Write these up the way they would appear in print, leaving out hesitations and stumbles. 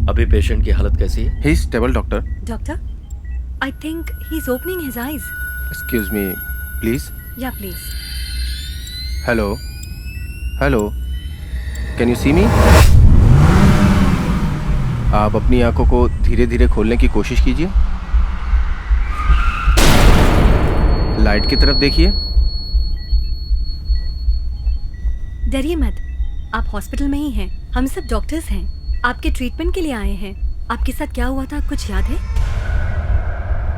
अभी पेशेंट की हालत कैसी है? He is stable doctor. Doctor, I think he's opening his eyes. Excuse me please. Yeah, please. Hello hello, can you see me? आप अपनी आंखों को धीरे धीरे खोलने की कोशिश कीजिए। लाइट की तरफ देखिए। डरिए मत, आप हॉस्पिटल में ही हैं। हम सब डॉक्टर्स हैं, आपके ट्रीटमेंट के लिए आए हैं। आपके साथ क्या हुआ था, कुछ याद है?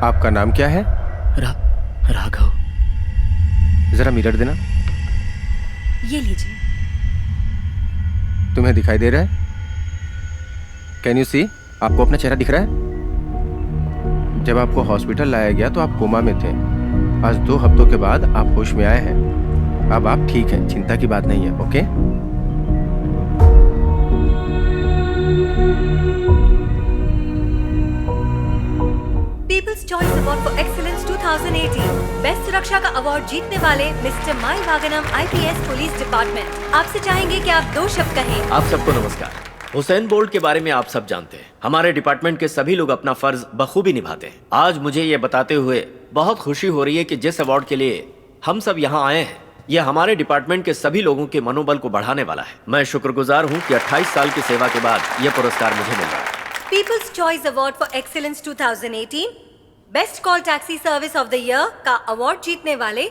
आपका नाम क्या है? राघव। जरा मिरर देना। ये लीजिए। तुम्हें दिखाई दे रहा है? कैन यू सी? आपको अपना चेहरा दिख रहा है? जब आपको हॉस्पिटल लाया गया तो आप कोमा में थे। आज 2 हफ्तों के बाद आप होश में आए हैं। अब आप ठीक हैं, चिंता की बात नहीं है। Okay? People's choice award for excellence 2018 best सुरक्षा का अवार्ड जीतने वाले मिस्टर माई वागनम IPS पुलिस डिपार्टमेंट आपसे चाहेंगे कि आप 2 शब्द कहें। आप सबको नमस्कार। हुसैन बोल्ट के बारे में आप सब जानते हैं। हमारे डिपार्टमेंट के सभी लोग अपना फर्ज बखूबी निभाते हैं। आज मुझे ये बताते हुए बहुत खुशी हो रही है कि जिस अवार्ड के लिए हम सब यहाँ आए हैं, यह हमारे डिपार्टमेंट के सभी लोगों के मनोबल को बढ़ाने वाला है। मैं शुक्रगुजार हूँ कि 28 साल की सेवा के बाद यह पुरस्कार मुझे मिल रहा है। People's choice award for excellence 2018 best call taxi service of the year का अवार्ड जीतने वाले,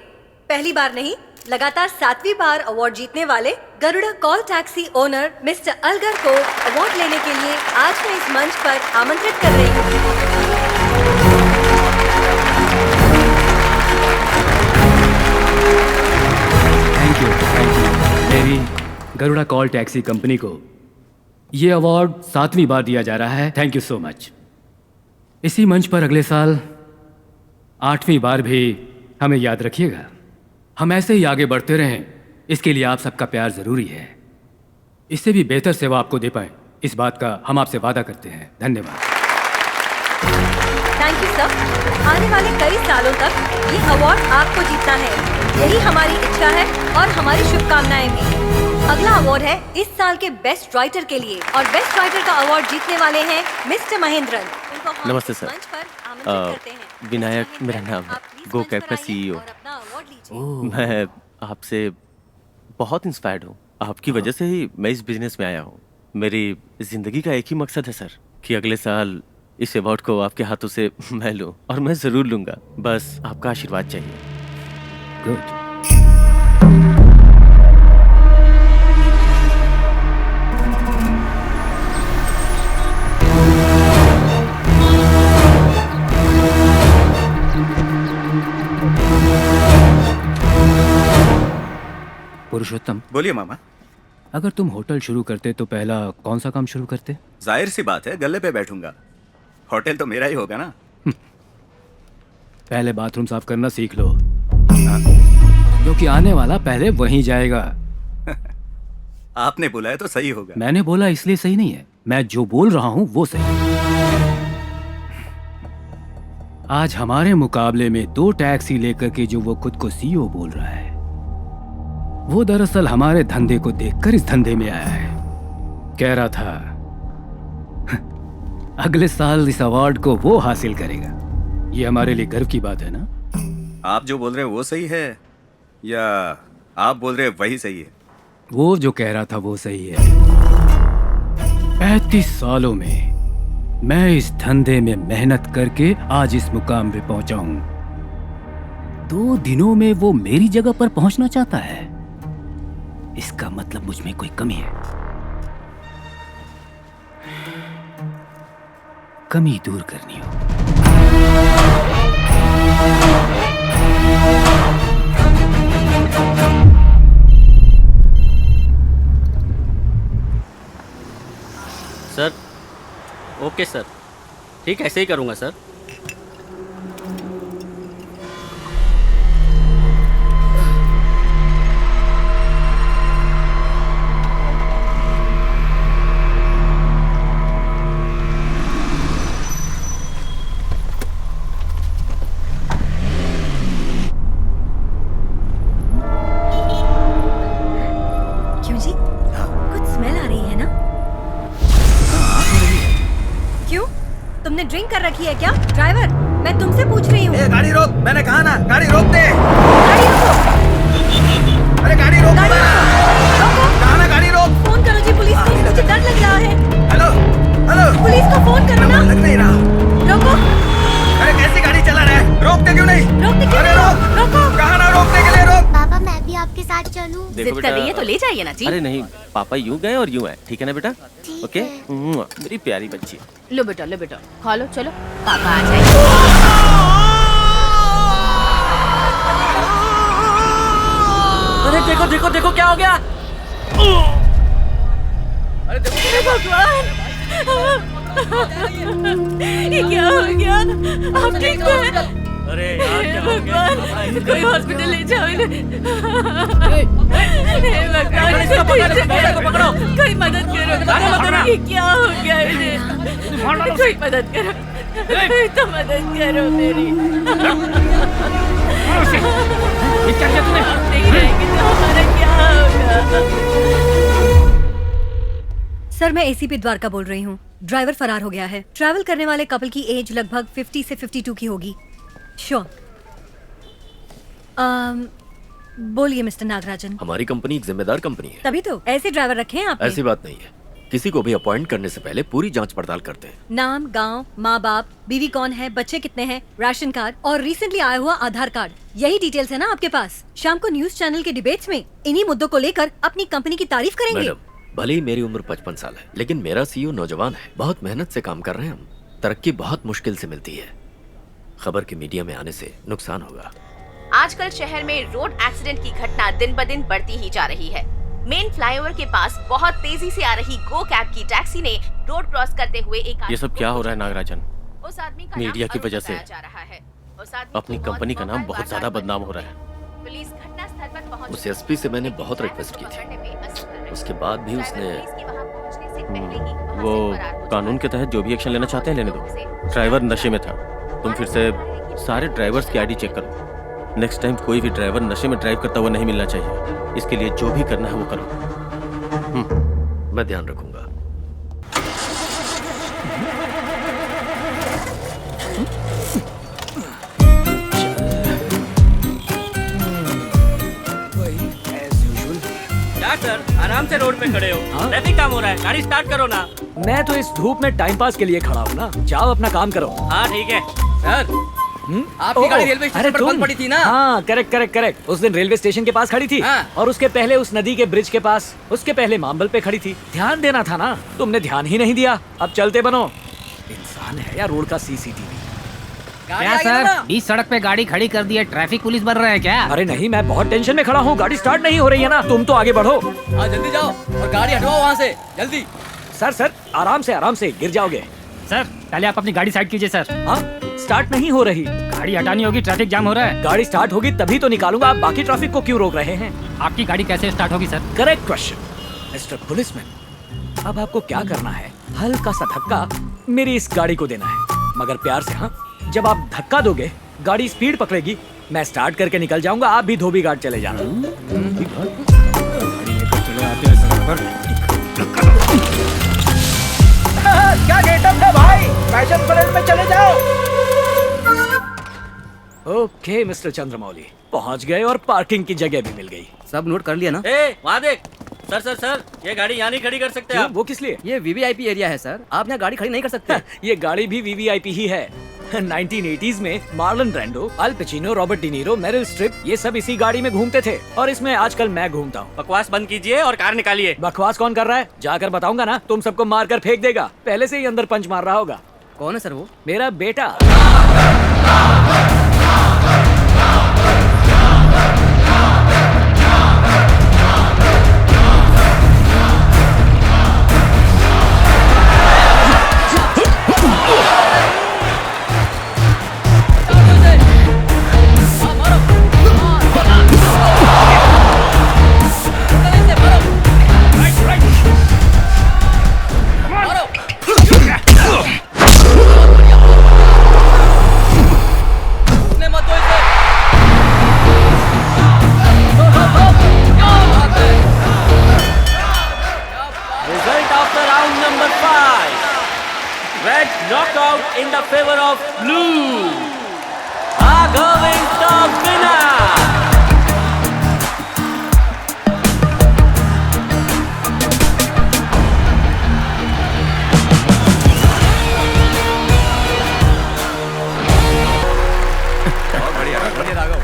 पहली बार नहीं लगातार 7वीं बार अवार्ड जीतने वाले Garuda call taxi owner mister Alagar को अवार्ड लेने के लिए आज मैं इस मंच पर आमंत्रित कर रही हूँ। Thank you. मेरी गरुड़ा कॉल टैक्सी कंपनी को ये अवार्ड 7वीं बार दिया जा रहा है। Thank you so much. इसी मंच पर अगले साल 8वीं बार भी हमें याद रखिएगा। हम ऐसे ही आगे बढ़ते रहें, इसके लिए आप सबका प्यार जरूरी है। इससे भी बेहतर सेवा आपको दे पाएं, इस बात का हम आपसे वादा करते हैं। धन्यवाद। Thank you sir. आने वाले कई सालों तक ये अवार्ड आपको जीतना है, यही हमारी इच्छा है और हमारी शुभकामनाएं भी। अगला अवार्ड है इस साल के बेस्ट राइटर के लिए और बेस्ट राइटर का अवार्ड जीतने वाले हैं मिस्टर महेंद्रन। नमस्ते सर। विनायक मेरा नाम है, गो कैब का CEO। मैं आपसे बहुत इंस्पायर्ड हूँ। आपकी वजह से ही मैं इस बिजनेस में आया हूँ। मेरी जिंदगी का एक ही मकसद है सर, कि अगले साल इस अवार्ड को आपके हाथों से मैं लूँ, और मैं जरूर लूँगा। बस आपका आशीर्वाद चाहिए। गुड। पुरुषोत्तम, बोलिए मामा। अगर तुम होटल शुरू करते तो पहला कौन सा काम शुरू करते? जाहिर सी बात है, गल्ले पे बैठूंगा। होटल तो मेरा ही होगा ना। पहले बाथरूम साफ करना सीख लो, क्योंकि आने वाला पहले वहीं जाएगा। आपने बोला है तो सही होगा। मैंने बोला इसलिए सही नहीं है, मैं जो बोल रहा हूं वो सही है। आज हमारे मुकाबले में 2 टैक्सी लेकर के जो वो खुद को CEO बोल रहा है, वो दरअसल हमारे धंधे को देखकर इस धंधे में आया है। कह रहा था अगले साल इस अवार्ड को वो हासिल करेगा। ये हमारे लिए गर्व की बात है ना? आप जो बोल रहे हैं वो सही है या आप बोल रहे हैं वही सही है? वो जो कह रहा था वो सही है। 35 सालों में मैं इस धंधे में मेहनत करके आज इस मुकाम पे पहुंचा हूं। 2 दिनों में वो मेरी जगह पर पहुंचना चाहता है, इसका मतलब मुझ में कोई कमी है। कमी दूर करनी हो। सर, ओके सर, ठीक ऐसे ही करूँगा सर। रखी है क्या? ड्राइवर, मैं तुमसे पूछ रही हूँ। गाड़ी रोक, मैंने कहा ना, गाड़ी रोक दे। गाड़ी रोको। अरे गाड़ी रोक, गाड़ी रोको। कहा ना गाड़ी रोक। फोन करो जी पुलिस को, मुझे डर लग रहा है। हेलो हेलो, पुलिस को फोन करो ना। लग नहीं रहा। रोको। अरे कैसी गाड़ी चला रहा है, रोकते क्यों नहीं? रोकते क्यों अरे नहीं? रोक, रोको। कहा ना रोकने के लिए, रोक। पापा मैं भी आपके साथ चलूं? देखो जिद कर रही है तो बेटा, ले जाइए ना जी। अरे नहीं, पापा यूं गए और यूं आए, ठीक है ना बेटा? ठीक ओके, है। मेरी प्यारी बच्ची। लो बेटा खा लो, चलो पापा आ जाएंगे। अरे देखो देखो देखो क्या हो गया। हे भगवान, ये क्या हो गया? आप ठीक तो हैं? अरे हे भगवान, कोई हॉस्पिटल ले जाओ इन्हें। हे भगवान, पकड़ो। कोई मदद करो। ये क्या हो गया इन्हें? कोई मदद करो, तो मदद करो मेरी। आप नहीं रहेंगे तो हमारा क्या होगा? सर, मैं एसीपी द्वारका बोल रही हूँ। ड्राइवर फरार हो गया है। ट्रैवल करने वाले कपल की एज लगभग 50 से 52 की होगी। श्योर। बोलिए मिस्टर नागराजन। हमारी कंपनी एक जिम्मेदार कंपनी है। तभी तो ऐसे ड्राइवर रखे हैं आपने। ऐसी बात नहीं है, किसी को भी अपॉइंट करने से पहले पूरी जांच पड़ताल करते हैं। नाम, गांव, माँ बाप, बीवी कौन है, बच्चे कितने हैं, राशन कार्ड और रिसेंटली आया हुआ आधार कार्ड, यही डिटेल्स है ना आपके पास? शाम को न्यूज चैनल के डिबेट्स में इन्हीं मुद्दों को लेकर अपनी कंपनी की तारीफ करेंगे। मैडम, भले ही मेरी उम्र 55 साल है, लेकिन मेरा सीईओ नौजवान है। बहुत मेहनत से काम कर रहे हैं हम। तरक्की बहुत मुश्किल से मिलती है। खबर के मीडिया में आने से नुकसान होगा। आजकल शहर में रोड एक्सीडेंट की घटना दिन ब दिन बढ़ती ही जा रही है। मेन फ्लाईओवर के पास बहुत तेजी से आ रही गो कैब की टैक्सी ने रोड क्रॉस करते हुए एक ये सब क्या हो रहा है नागराजन? उस आदमी का मीडिया नाम की अरुण वजह से बताया जा रहा है। उस आदमी अपनी को कंपनी का मौत नाम के बहुत बाद ज्यादा बाजार बदनाम में हो रहा है। पुलिस घटनास्थल पर पहुंच उस एसपी से मैंने बहुत रिक्वेस्ट की थी, उसके बाद भी उसने। वो कानून के तहत जो भी एक्शन लेना चाहते हैं लेने दो। ड्राइवर नशे में था। तुम फिर से सारे ड्राइवर्स की आईडी चेक करो। नेक्स्ट टाइम कोई भी ड्राइवर नशे में ड्राइव करता हुआ नहीं मिलना चाहिए। इसके लिए जो भी करना है वो करो। मैं ध्यान रखूंगा। क्या सर, आराम से रोड पे खड़े हो? ट्रैफिक जाम हो रहा है, गाड़ी स्टार्ट करो ना। मैं तो इस धूप में टाइम पास के लिए खड़ा हूँ ना। जाओ अपना काम करो। हाँ ठीक है। सर, आपकी गाड़ी रेलवे स्टेशन पर बंद पड़ी थी ना? हाँ, करेक्ट करेक्ट करेक्ट। उस दिन रेलवे स्टेशन के पास खड़ी थी। हाँ। और उसके पहले उस नदी के ब्रिज के पास, उसके पहले माम्बल पे खड़ी थी। ध्यान देना था ना, तुमने ध्यान ही नहीं दिया। अब चलते बनो। इंसान है या रोड का सीसीटीवी? क्या सर, बीच सड़क पे गाड़ी खड़ी कर दी है, ट्रैफिक पुलिस बन रहा है क्या? अरे नहीं, मैं बहुत टेंशन में खड़ा हूँ। गाड़ी स्टार्ट नहीं हो रही है ना। तुम तो आगे बढ़ो। हाँ जल्दी जाओ और गाड़ी हटवाओ वहाँ से, जल्दी। सर सर, आराम से गिर जाओगे। सर पहले आप अपनी गाड़ी साइड कीजिए सर। हाँ, स्टार्ट नहीं हो रही। गाड़ी हटानी होगी, ट्रैफिक जाम हो रहा है। गाड़ी स्टार्ट होगी तभी तो निकालूंगा। आप बाकी ट्रैफिक को क्यों रोक रहे हैं? आपकी गाड़ी कैसे स्टार्ट होगी sir? Correct question mister policeman. अब आपको क्या करना है, हल्का सा धक्का मेरी इस गाड़ी को देना है, मगर प्यार से। हाँ, जब आप धक्का दोगे गाड़ी स्पीड पकड़ेगी, मैं स्टार्ट करके निकल जाऊंगा। आप भी धोबी घाट चले जाना। क्या गेटअप है भाई, फैशन परेड में चले जाओ। ओके मिस्टर चंद्रमौली, पहुंच गए और पार्किंग की जगह भी मिल गई। सब नोट कर लिया ना? ए, वहाँ देख। सर सर सर, ये गाड़ी यहाँ नहीं खड़ी कर सकते क्यों, आप। वो किस लिए? ये वीवीआईपी एरिया है सर, आप यहाँ गाड़ी खड़ी नहीं कर सकते। ये गाड़ी भी वीवीआईपी ही है। 1980s में Marlon Brando, Al Pacino, Robert De Niro, Meryl Streep, ये सब इसी गाड़ी में घूमते थे और इसमें आजकल मैं घूमता हूँ। बकवास बंद कीजिए और कार निकालिए। बकवास कौन कर रहा है? जाकर बताऊंगा ना, तुम सबको मार कर फेंक देगा। पहले से ही अंदर पंच मार रहा होगा। कौन है सर वो? मेरा बेटा। of blue are going top winner.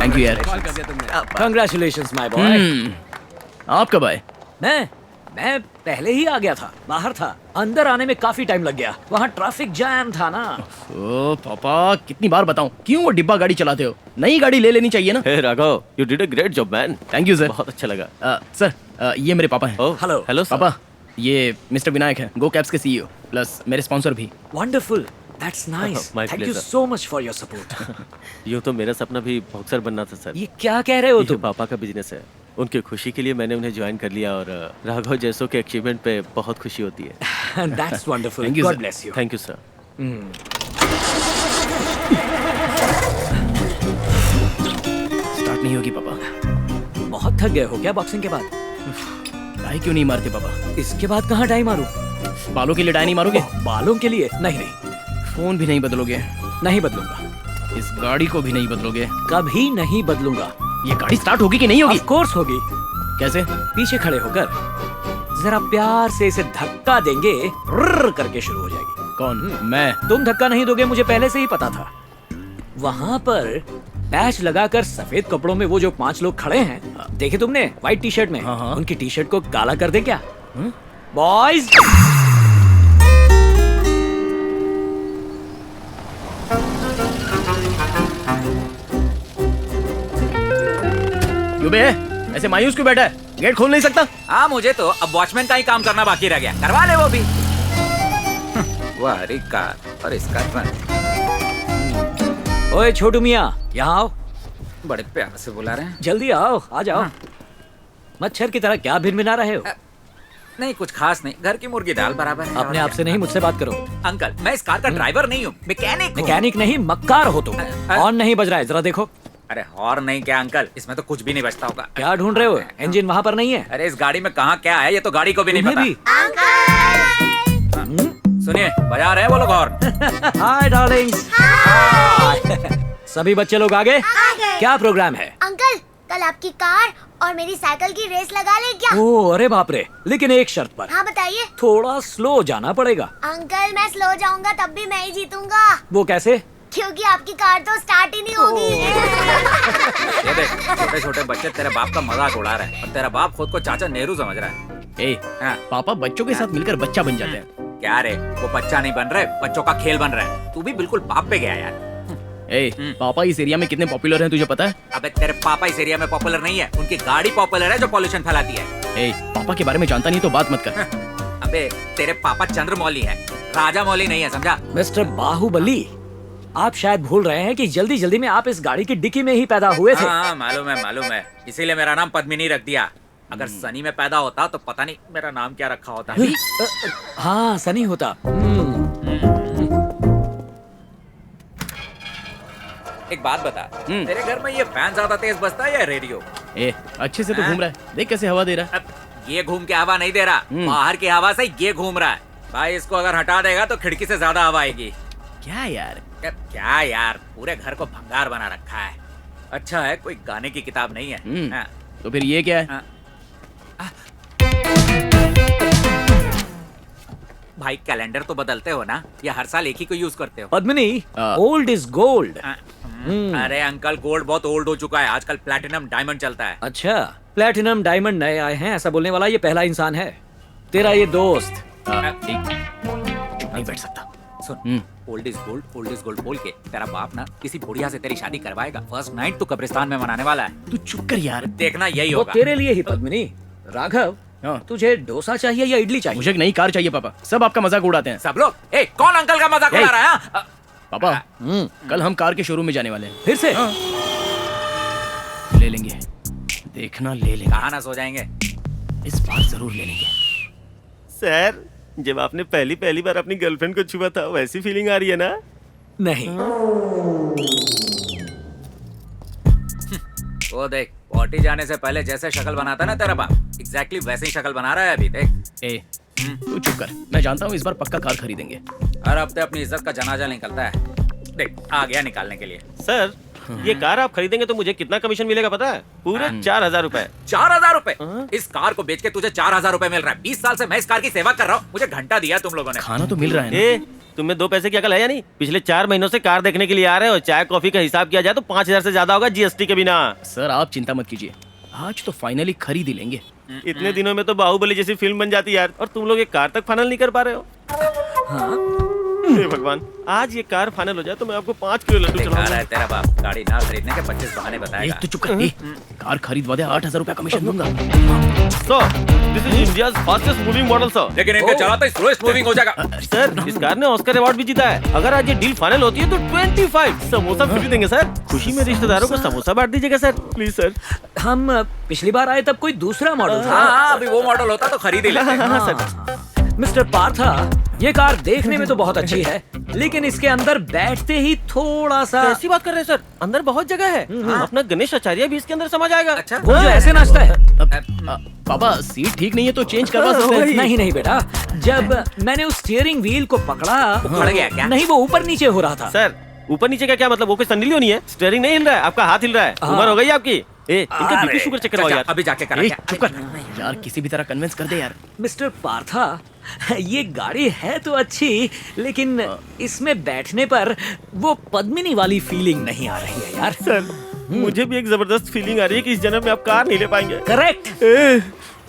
Thank you यार। Congratulations my boy. आप कब आए? मैं पहले ही आ गया था, बाहर था। अंदर आने में काफी टाइम लग गया, वहाँ ट्रैफिक जैम था ना। ओ पापा, कितनी बार बताऊं, क्यों वो डिब्बा गाड़ी चलाते हो? नई गाड़ी ले लेनी चाहिए ना। Hey Raghav, you did a great job man. Thank you sir, बहुत अच्छा लगा। सर ये मेरे पापा हैं। हेलो हेलो पापा, ये मिस्टर विनायक हैं, गो कैब्स के सीईओ प्लस मेरे स्पॉन्सर भी। Wonderful, that's nice. My thank you pleasure. So much for your support. यूँ तो मेरा सपना भी बॉक्सर बनना था सर। ये क्या कह रहे हो ये तुम? पापा का बिजनेस है, उनकी खुशी के लिए मैंने उन्हें ज्वाइन कर लिया और राघव जैसों के अचीवमेंट पे बहुत खुशी होती है। That's wonderful, Thank you, God sir. Bless you. Thank you sir. Start नहीं होगी पापा। बहुत थक गए हो क्या बॉक्सिंग के बाद? डाई क्यों नहीं मारते पापा? इसके बाद कहाँ टाइम मारूं? बालों के लिए डाई नहीं मारोगे? बालों के लिए? नहीं, फोन भी नहीं बदलोगे? नहीं बदलूंगा। इस गाड़ी को भी नहीं बदलोगे? कभी नहीं बदलूंगा। ये गाड़ी स्टार्ट होगी कि नहीं होगी? ऑफ कोर्स होगी। कैसे? पीछे खड़े होकर जरा प्यार से इसे धक्का देंगे, रुर्र करके शुरू हो जाएगी। कौन? मैं? तुम धक्का नहीं दोगे, मुझे पहले से ही पता था। वहाँ पर पैच लगाकर सफेद कपड़ों में वो जो 5 लोग खड़े हैं, देखे तुमने, व्हाइट टी शर्ट में? हाँ। उनकी टी शर्ट को काला कर दे क्या? बॉयज, क्यों बे? ऐसे मायूस क्यों बैठा है? गेट खोल नहीं सकता? हाँ, मुझे तो अब वॉचमैन का ही काम करना बाकी रह गया, करवा ले वो भी। वाह, अरे कार और इसका ट्रंक। ओए छोटू मियाँ, यहाँ आओ। बड़े प्यार से बुला रहे हैं। जल्दी आओ, आ जाओ। हाँ। मच्छर की तरह क्या भिनभिना रहे हो? नहीं, कुछ खास नहीं, घर की मुर्गी दाल बराबर है। अपने आप से नहीं, मुझसे बात करो। अंकल, मैं इस कार का ड्राइवर नहीं हूँ, मैकेनिक हूँ। मैकेनिक नहीं, मक्कार हो तुम। ऑन नहीं बज रहा है, जरा देखो। अरे हॉर्न नहीं क्या अंकल, इसमें तो कुछ भी नहीं बचता होगा। क्या ढूंढ रहे हो? इंजन वहाँ पर नहीं है? अरे इस गाड़ी में कहाँ क्या है, ये तो गाड़ी को भी नहीं तुम्हें पता। भी? सुनिए, बजा रहे हैं वो लोग हॉर्न। हाय डार्लिंग्स। सभी बच्चे लोग आगे? क्या प्रोग्राम है? अंकल, कल आपकी कार और मेरी साइकिल की रेस लगा ले क्या? ओह, अरे बाप रे, लेकिन एक शर्त पर। हाँ बताइए। थोड़ा स्लो जाना पड़ेगा। अंकल, मैं स्लो जाऊंगा तब भी मैं ही जीतूंगा, वो कैसे? क्योंकि आपकी कार तो स्टार्ट ही नहीं होगी। ये देख, छोटे छोटे बच्चे तेरे बाप का मजाक उड़ा रहे हैं और तेरा बाप खुद को चाचा नेहरू समझ रहा है। ए, पापा बच्चों के साथ मिलकर बच्चा बन जाते हैं। क्या रे, वो बच्चा नहीं बन रहे, बच्चों का खेल बन रहा है। तू भी बिल्कुल बाप पे गया यार। पापा इस एरिया में कितने पॉपुलर हैं तुझे पता है? अबे तेरे पापा इस एरिया में पॉपुलर नहीं है, उनकी गाड़ी पॉपुलर है जो पॉल्यूशन फैलाती है। पापा के बारे में जानता नहीं तो बात मत कर। अबे तेरे पापा चंद्रमौली है, राजा मौली नहीं है, समझा? मिस्टर बाहुबली, आप शायद भूल रहे हैं कि जल्दी जल्दी में आप इस गाड़ी की डिक्की में ही पैदा हुए थे। हाँ, मालूम है, इसीलिए मेरा नाम पद्मिनी रख दिया। अगर सनी में पैदा होता तो पता नहीं मेरा नाम क्या रखा होता। हाँ, सनी होता। एक बात बता, तेरे घर में ये फैन ज्यादा तेज बजता है या रेडियो? अच्छे से तो घूम रहा है, देख कैसे हवा दे रहा है। अब ये घूम के हवा नहीं दे रहा, बाहर की हवा से ये घूम रहा है। भाई इसको अगर हटा देगा तो खिड़की से ज्यादा हवा आएगी। क्या यार? क्या यार, पूरे घर को भंगार बना रखा है। अच्छा है कोई गाने की किताब नहीं है। हाँ। तो फिर ये क्या है? भाई कैलेंडर तो बदलते हो ना, या हर साल एक ही को यूज करते हो? Padmini, old is gold. अरे अंकल, गोल्ड बहुत ओल्ड हो चुका है, आजकल प्लैटिनम डायमंड चलता है। अच्छा, प्लैटिनम डायमंड नए आए हैं, ऐसा बोलने वाला ये पहला इंसान है। तेरा ये दोस्त नहीं बैठ सकता। सुन, ओल्ड इज गोल्ड बोल के तेरा बाप ना किसी बुढ़िया से तेरी शादी करवाएगा। फर्स्ट नाइट तो कब्रिस्तान में मनाने वाला है। तू चुप कर यार, देखना यही वो होगा। तेरे लिए ही पद्मिनी। राघव, तुझे डोसा चाहिए या इडली चाहिए? मुझे एक नई कार चाहिए पापा, सब आपका मजाक उड़ाते हैं। सब लोग? कौन अंकल का मजाक उड़ा रहा है? पापा, कल हम कार के शोरूम में जाने वाले हैं। फिर से? ले लेंगे, देखना ले लेंगे। कहाँ ना सो जाएंगे? इस बार जरूर ले लेंगे। सर, जब आपने पहली बार अपनी गर्लफ्रेंड को छुआ था, वैसी फीलिंग आ रही है ना? नहीं। वो देख, पार्टी जाने से पहले जैसे शक्ल बनाता ना तेरा बाप, एग्जैक्टली वैसे ही शक्ल बना रहा है अभी। देख, तू चुप कर, मैं जानता हूँ इस बार पक्का कार खरीदेंगे। हर हफ्ते अपनी इज्जत का जनाजा निकलता है। देख आ गया निकालने के लिए। सर ये कार आप खरीदेंगे तो मुझे कितना कमीशन मिलेगा पता है? पूरे 4,000 रुपए। 4,000 रुपए? इस कार को बेच के तुझे 4,000 रुपए मिल रहा है। 20 साल से मैं इस कार की सेवा कर रहा हूँ, मुझे घंटा दिया तुम लोगों ने। खाना तो मिल रहा है ना? ए, तुम्हें 2 पैसे की अकल है या नहीं? पिछले 4 महीनों से कार देखने के लिए आ रहे हो। चाय कॉफी का हिसाब किया जाए तो 5,000 से ज्यादा होगा जीएसटी के बिना। सर आप चिंता मत कीजिए, आज तो फाइनली खरीद ही लेंगे। इतने दिनों में तो बाहुबली जैसी फिल्म बन जाती यार, और तुम लोग एक कार तक फाइनल नहीं कर पा रहे हो। हे भगवान, आज ये कार फाइनल हो जाए तो मैं आपको 5 किलो लड्डू दिखा रहा है तेरा बाप। गाड़ी ना खरीदने के 25 बहाने बताएगा। तो चुप कर, कार खरीदवा दे, 8,000 रुपया कमीशन दूंगा। Sir this is India's fastest moving model sir. लेकिन इनके चलाता ही स्लोएस्ट मूविंग हो जाएगा। सर इस कार ने ऑस्कर अवार्ड भी जीता है। अगर आज ये डील फाइनल होती है तो 25 समोसा फ्री देंगे सर। खुशी में रिश्तेदारों को समोसा बांट दीजिएगा सर, प्लीज सर। हम पिछली बार आए तब कोई दूसरा मॉडल था। हाँ, अभी वो मॉडल होता तो खरीद ही लेते। हाँ सर। मिस्टर पार्था, ये कार देखने में तो बहुत अच्छी है, लेकिन इसके अंदर बैठते ही थोड़ा सा। कैसी बात कर रहे हैं सर? अंदर बहुत जगह है। अपना गणेश आचार्य भी इसके अंदर समा जाएगा। अच्छा, वो जो ऐसे नाचता है। पापा सीट ठीक नहीं है तो चेंज करवा सकते हैं। नहीं नहीं बेटा, जब मैंने उस स्टीयरिंग व्हील को पकड़ा, उखड़ गया क्या? नहीं, वो ऊपर नीचे हो रहा था। सर ऊपर नीचे का क्या मतलब? वो कोई संडीलियो नहीं है, स्टीयरिंग नहीं हिल रहा है, आपका हाथ हिल रहा है। उम्र हो गई आपकी। इनका बीपी शुगर चेक करवाओ यार। अभी जाके करा। चुप कर यार, किसी भी तरह कन्विंस कर दे यार। मिस्टर पार्था, ये गाड़ी है तो अच्छी, लेकिन इसमें बैठने पर वो पद्मिनी वाली फीलिंग नहीं आ रही है यार। सर मुझे भी एक जबरदस्त फीलिंग आ रही है कि इस जन्म में आप कार नहीं ले पाएंगे। करेक्ट।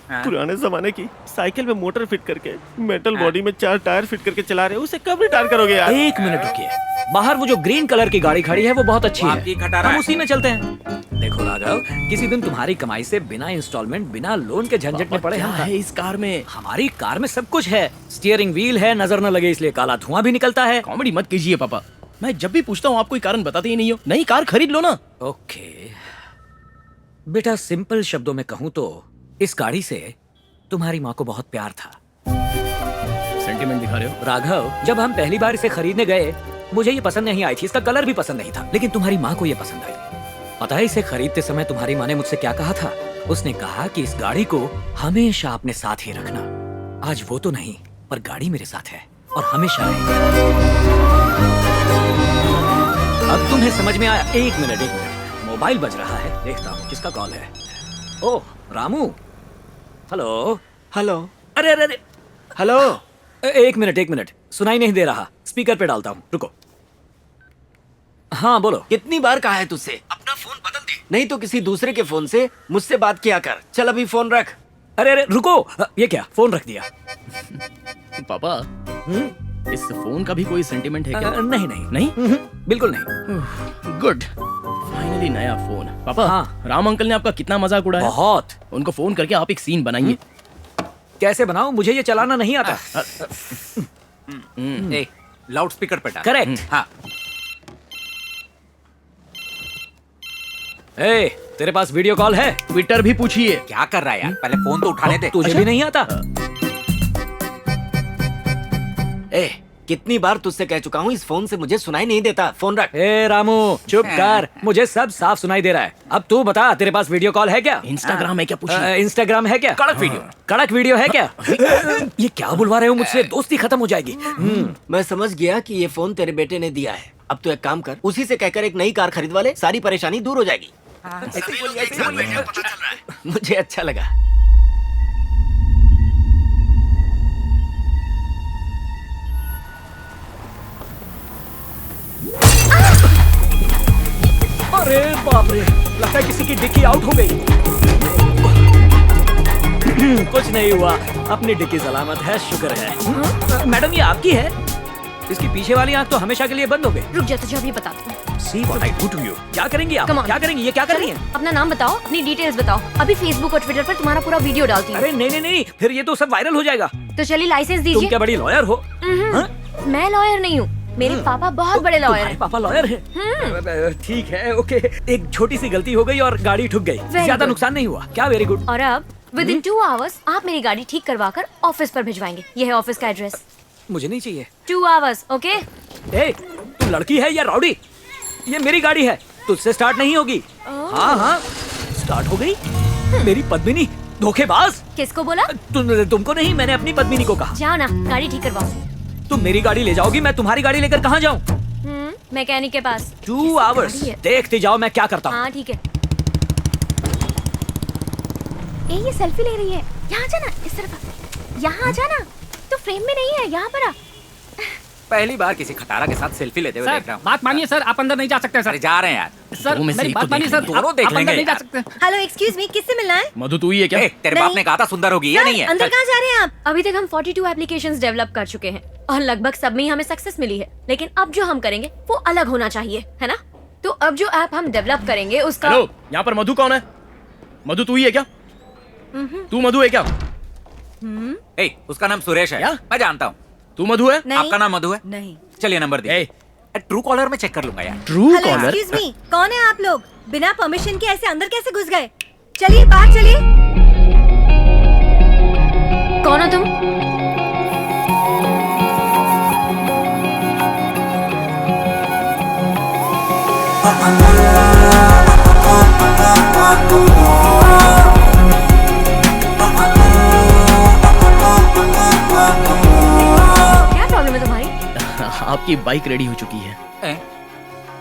पुराने जमाने की साइकिल में मोटर फिट करके मेटल बॉडी में 4 टायर फिट करके चला रहे हो, उसे कब रिटायर करोगे यार? 1 मिनट रुकिए, बाहर वो जो ग्रीन कलर की गाड़ी खड़ी है वो बहुत अच्छी आपकी है, खटारा हम है। उसी में चलते हैं। देखो राघव, किसी दिन तुम्हारी कमाई से बिना इंस्टॉलमेंट, बिना लोन के झंझट में पड़े क्या हम है इस कार में? हमारी कार में सब कुछ है। स्टीयरिंग व्हील है, नजर न लगे इसलिए काला धुआं भी निकलता है। कॉमेडी मत कीजिए पापा, मैं जब भी पूछता हूँ आप कोई कारण बताते ही नहीं हो। नई कार खरीद लो ना। ओके बेटा, सिंपल शब्दों में कहूँ तो इस गाड़ी से तुम्हारी माँ को बहुत प्यार था। सेंटीमेंट दिखा रहे हो राघव, जब हम पहली बार इसे खरीदने गए मुझे ये पसंद नहीं आई थी, इसका कलर भी पसंद नहीं था, लेकिन तुम्हारी माँ को ये पसंद आई। पता है इसे खरीदते समय तुम्हारी माँ ने मुझसे क्या कहा था? उसने कहा कि इस गाड़ी को हमेशा अपने साथ ही रखना। आज वो तो नहीं, पर गाड़ी मेरे साथ है और हमेशा रहेगी। अब तुम्हें समझ में आया? एक मिनट, मोबाइल बज रहा है, देखता हूँ किसका कॉल है। ओह रामू, हेलो। हेलो। अरे अरे अरे, हेलो। एक मिनट, सुनाई नहीं दे रहा, स्पीकर पे डालता हूँ, रुको। हाँ बोलो। कितनी बार कहा है तुझसे अपना फोन बदल दे, नहीं तो किसी दूसरे के फोन से मुझसे बात किया कर। चल अभी फोन रख। अरे अरे रुको, ये क्या, फोन रख दिया? पापा इस फोन का भी कोई सेंटीमेंट है क्या? नहीं, बिल्कुल नहीं। गुड, फाइनली नया फोन। पापा हाँ। राम अंकल ने आपका कितना मजाक उड़ाया। बहुत। उनको फोन करके आप एक सीन बनाइए। कैसे बनाऊं? मुझे ये चलाना नहीं आता। लाउड स्पीकर पे डाल। करेक्ट। हाँ। ए, तेरे पास वीडियो कॉल है? ट्विटर भी पूछिए। क्या कर रहा है यार? पहले फोन तो उठाने दे। तुझे भी नहीं आता? ए, कितनी बार तुझसे कह चुका हूँ इस फोन से मुझे सुनाई नहीं देता, फोन रख। ए रामू चुप कर, मुझे सब साफ सुनाई दे रहा है। अब तू बता, तेरे पास वीडियो कॉल है क्या? इंस्टाग्राम है क्या? पूछिए। इंस्टाग्राम है क्या? कड़क वीडियो है क्या? ये क्या बुलवा रहे हो मुझसे? दोस्ती खत्म हो जाएगी। मैं समझ गया कि ये फोन तेरे बेटे ने दिया है। अब तू एक काम कर, उसी से कहकर एक नई कार खरीदवा ले, सारी परेशानी दूर हो जाएगी। मुझे अच्छा लगा। अरे बाप रे, लगता है किसी की डिक्की आउट हो गई। कुछ नहीं हुआ, अपनी डिक्की सलामत है, शुक्र है। मैडम ये आपकी है? इसकी पीछे वाली आंख तो हमेशा के लिए बंद हो गई। रुक जा, तुझे अभी बताती हूँ। See what I do to you? क्या करेंगी आप? क्या करेंगी? ये क्या कर रही हैं? अपना नाम बताओ, अपनी डिटेल्स बताओ। अभी फेसबुक और ट्विटर पर तुम्हारा पूरा वीडियो डालती हूँ। अरे नहीं, फिर ये तो सब वायरल हो जाएगा। तो चलिए लाइसेंस दीजिए। तुम क्या बड़ी लॉयर हो? मैं लॉयर नहीं हूँ, मेरे पापा बहुत बड़े लॉयर हैं। पापा लॉयर है? ठीक है, ओके। एक छोटी सी गलती हो गई और गाड़ी ठुक गई, ज्यादा नुकसान नहीं हुआ क्या? Very good. और अब विद इन 2 आवर्स आप मेरी गाड़ी ठीक करवा कर ऑफिस पर भिजवाएंगे। ये है ऑफिस का एड्रेस। मुझे नहीं चाहिए। 2 आवर्स, ओके? ए, तू लड़की है या रॉडी? ये मेरी गाड़ी है, तुझसे स्टार्ट नहीं होगी। हाँ, स्टार्ट हो गई। मेरी पद्मिनी, धोखेबाज। किसको बोला? तुमको नहीं, मैंने अपनी पद्मिनी को कहा। जाओ ना, गाड़ी ठीक करवाओ। तुम मेरी गाड़ी ले जाओगी, मैं तुम्हारी गाड़ी लेकर कहाँ जाऊँ? मैकेनिक के पास। 2 आवर्स। देखते जाओ मैं क्या करता हूँ। हाँ ठीक है। ये सेल्फी ले रही है। यहाँ जाना, इस तरफ। यहाँ आ जाना। तो फ्रेम में नहीं है, यहाँ पर आ। पहली बार किसी खटारा के साथ सेल्फी लेते हुए देख रहा हूँ। बात मानिए सर, आप अंदर नहीं जा सकते सर। अरे जा रहे हैं यार। सर मेरी बात मानिए सर, दोनों देख आप अंदर लेंगे नहीं जा यार। सकते। हेलो एक्सक्यूज मी, किससे मिलना है? मधु तू ही है क्या? तेरे बाप ने कहा था सुंदर होगी, ये नहीं है। अंदर कहाँ जा रहे हैं आप? अभी तक हम 42 एप्लीकेशंस डेवलप कर चुके हैं और लगभग सब में ही हमें सक्सेस मिली है, लेकिन अब जो हम करेंगे वो अलग होना चाहिए, है ना? तो अब जो ऐप हम डेवलप करेंगे उसका। हेलो, यहाँ पर मधु कौन है? मधु तू ही है क्या? तू मधु है क्या? उसका नाम सुरेश है। मैं जानता हूँ। तू मधु है? आपका नाम मधु है? नहीं। चलिए नंबर दे। ट्रू कॉलर में चेक कर लूंगा यार। ट्रू हेलो एक्सक्यूज मी, कौन है आप लोग? बिना परमिशन के ऐसे अंदर कैसे घुस गए? चलिए बाहर चलिए। कौन हो तुम? क्या प्रॉब्लम है तुम्हारी? आपकी बाइक रेडी हो चुकी है।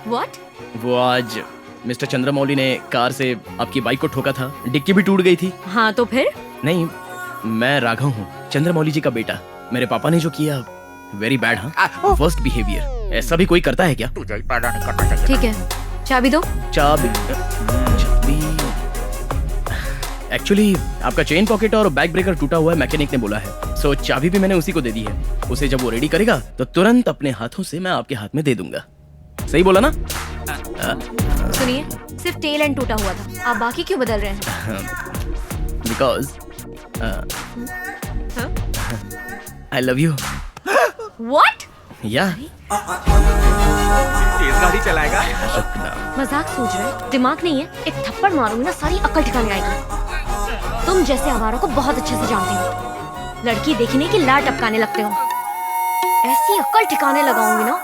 What? वो आज मिस्टर चंद्रमौली ने कार से आपकी बाइक को ठोका था, डिक्की भी टूट गई थी। हाँ तो फिर? नहीं, मैं राघव हूँ, चंद्रमौली जी का बेटा। मेरे पापा ने जो किया वेरी बैड। हाँ, वर्स्ट बिहेवियर। ऐसा भी कोई करता है क्या? ठीक है, चाबी दो। चाबी एक्चुअली आपका चेन पॉकेट और बैक ब्रेकर टूटा हुआ है, मैकेनिक ने बोला है। सो चाबी भी मैंने उसी को दे दी है। उसे जब वो रेडी करेगा तो तुरंत अपने हाथों से मैं आपके हाथ में दे दूंगा। सही बोला ना? सुनिए, सिर्फ टेल एंड टूटा हुआ था, आप बाकी क्यों बदल रहे हैं? Because I love you. What? या तेज गाड़ी चलाएगा। मजाक सोच रहे हैं? दिमाग नहीं है? एक थप्पड़ मारूंगी ना सारी अकल ठिकाने आएगी। तुम जैसे आवारों को बहुत अच्छे से जानती हो। लड़की देखने की लाट टपकाने लगते हो। ऐसी अकल ठिकाने लगाऊंगी ना।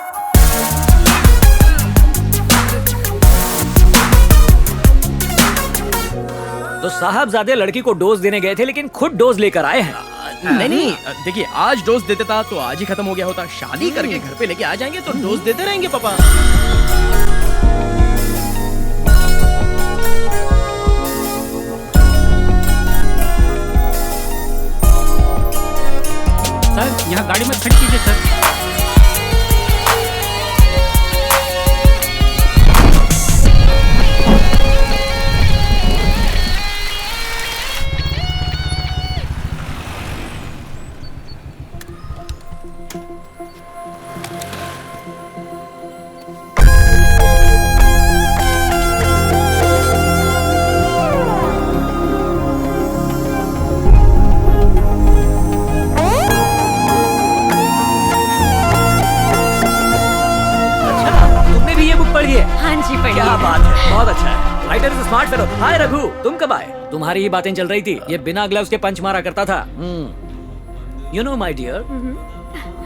तो साहबजादे लड़की को डोज देने गए थे लेकिन खुद डोज लेकर आए हैं। नहीं, देखिए आज डोज देते था तो आज ही खत्म हो गया होता। शादी करके घर पे लेके आ जाएंगे तो डोज देते रहेंगे पापा। सर यहाँ गाड़ी मत खड़ी कीजिए सर। हाँ जी पढ़िए। क्या बात है, बहुत अच्छा है। Writer is smart fellow. Hi Raghu, तुम कब आए? तुम्हारी ही बातें चल रही थी। ये बिना ग्लव्स के पंच मारा करता था। यू नो माय डियर,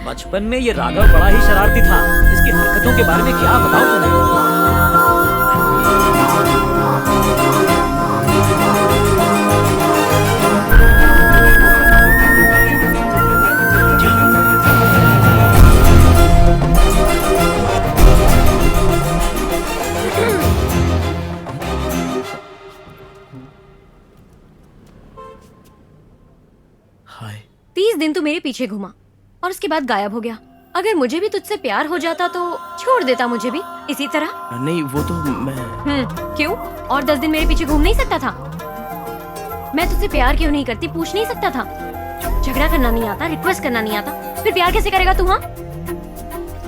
बचपन में ये राघव बड़ा ही शरारती था। इसकी हरकतों के बारे में क्या बताऊं तुम्हें? हाय। 30 दिन तो मेरे पीछे घुमा और उसके बाद गायब हो गया। अगर मुझे भी तुझसे प्यार हो जाता तो छोड़ देता मुझे भी इसी तरह। नहीं, वो तो मैं क्यों? और 10 दिन मेरे पीछे घूम नहीं सकता था? मैं तुझसे प्यार क्यों नहीं करती पूछ नहीं सकता था? झगड़ा करना नहीं आता, रिक्वेस्ट करना नहीं आता, फिर प्यार कैसे करेगा तू? हाँ,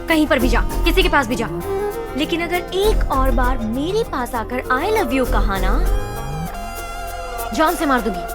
कहीं पर भी जा, किसी के पास भी जा, लेकिन अगर एक और बार मेरे पास आकर आई लव यू कहा ना, जान से मार दूंगी।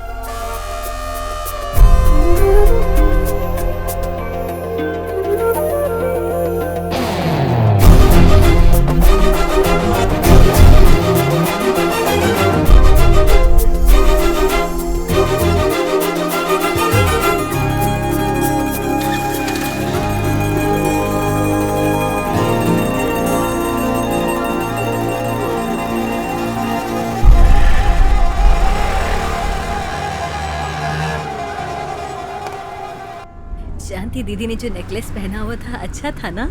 शांति दीदी ने जो नेकलेस पहना हुआ था अच्छा था ना?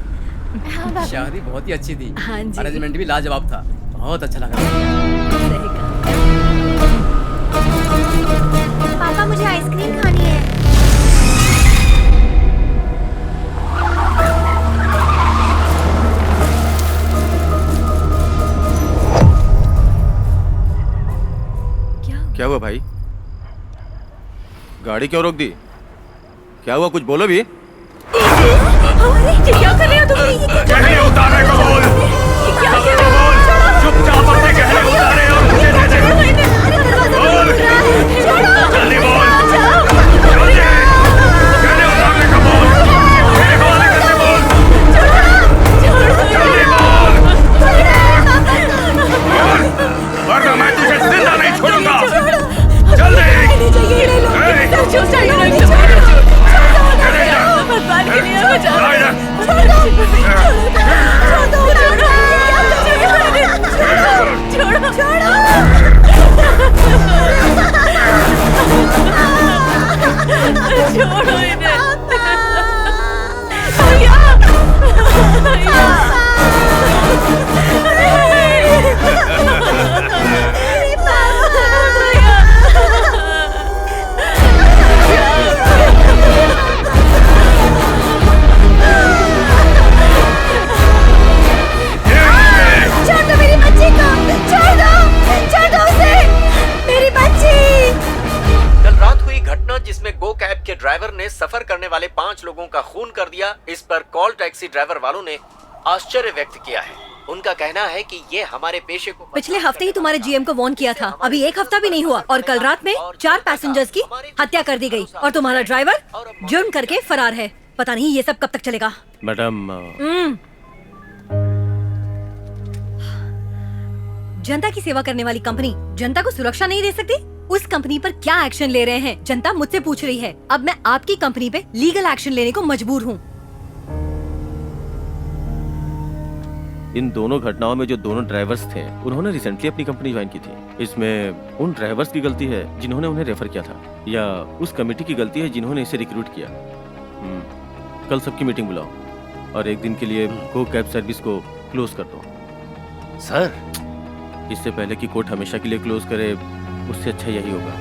शादी बहुत ही अच्छी थी। हाँ जी। अरेंजमेंट भी लाजवाब था, बहुत अच्छा लगा। पापा मुझे आइसक्रीम खानी है। क्या हुआ भाई? गाड़ी क्यों रोक दी? क्या हुआ, कुछ बोलो भी। अरे क्या कर रहे हो तुम? गहने उतारने को बोल। क्या कर रहे हो? चुपचाप अपने गहने उतारे और मुझे दे दे। बोल, जल्दी बोल। जल्दी, गहने उतारने को बोल। मेरे हवाले करने बोल। जल्दी बोल। वरना मैं तुझे जिंदा नहीं छोड़ूंगा। जल्दी। छोड़ो इन्हें। छोड़ दो मेरी बच्ची को, छोड़ दो उसे, मेरी बच्ची। कल रात हुई घटना जिसमें गो कैब के ड्राइवर ने सफर करने वाले 5 लोगों का खून कर दिया, इस पर कॉल टैक्सी ड्राइवर वालों ने आश्चर्य व्यक्त किया है। उनका कहना है कि ये हमारे पेशे को पिछले हफ्ते ही तुम्हारे जीएम को वार्न किया था, अभी 1 हफ्ता भी नहीं हुआ और कल रात में 4 पैसेंजर्स की हत्या कर दी गई और तुम्हारा ड्राइवर जुर्म करके फरार है। पता नहीं ये सब कब तक चलेगा। मैडम जनता की सेवा करने वाली कंपनी जनता को सुरक्षा नहीं दे सकती? उस कंपनी पर क्या एक्शन ले रहे हैं, जनता मुझसे पूछ रही है। अब मैं आपकी कंपनी पे लीगल एक्शन लेने को मजबूर हूँ। इन दोनों घटनाओं में जो दोनों ड्राइवर्स थे उन्होंने रिसेंटली अपनी कंपनी ज्वाइन की थी। इसमें उन ड्राइवर्स की गलती है जिन्होंने उन्हें रेफर किया था, या उस कमेटी की गलती है जिन्होंने इसे रिक्रूट किया। कल सबकी मीटिंग बुलाओ और एक दिन के लिए गो कैब सर्विस को क्लोज कर दो। सर, इससे पहले कि कोर्ट हमेशा के लिए क्लोज करे, उससे अच्छा यही होगा।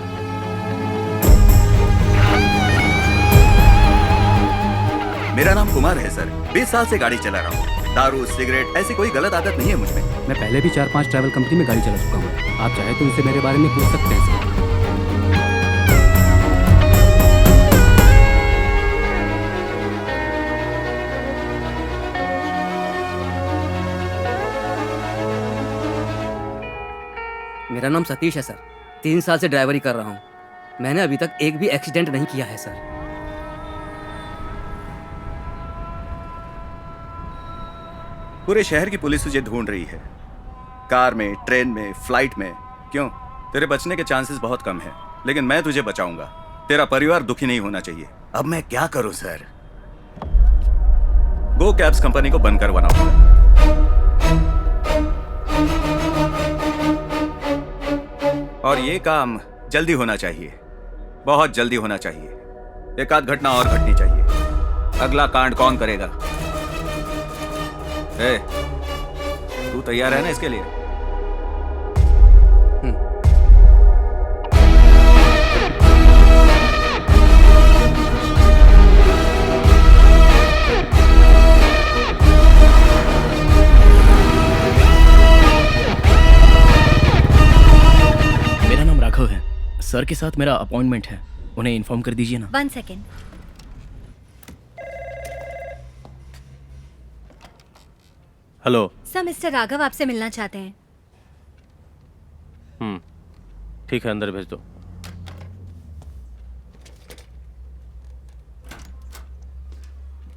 मेरा नाम कुमार है सर, 20 साल से गाड़ी चला रहा हूँ। दारू, सिगरेट ऐसी कोई गलत आदत नहीं है मुझ में। मैं पहले भी 4-5 ट्रैवल कंपनी में गाड़ी चला चुका हूँ। आप चाहे तो उनसे मेरे बारे में पूछ सकते हैं सर। मेरा नाम सतीश है सर, 3 साल से ड्राइवरी कर रहा हूँ। मैंने अभी तक एक भी एक्सीडेंट नहीं किया है सर। पूरे शहर की पुलिस तुझे ढूंढ रही है, कार में, ट्रेन में, फ्लाइट में। क्यों? तेरे बचने के चांसेस बहुत कम हैं, लेकिन मैं तुझे बचाऊंगा। तेरा परिवार दुखी नहीं होना चाहिए। अब मैं क्या करूं सर? गो कैब्स कंपनी को बंद करवाना होगा। और ये काम जल्दी होना चाहिए, बहुत जल्दी होना चाहिए। एक आध घटना और घटनी चाहिए। अगला कांड कौन करेगा? तू तैयार है ना इसके लिए? मेरा नाम राघव है। सर के साथ मेरा अपॉइंटमेंट है, उन्हें इन्फॉर्म कर दीजिए ना। 1 second. Hello sir, mister Raghav आपसे मिलना चाहते हैं। ठीक है, अंदर भेज दो।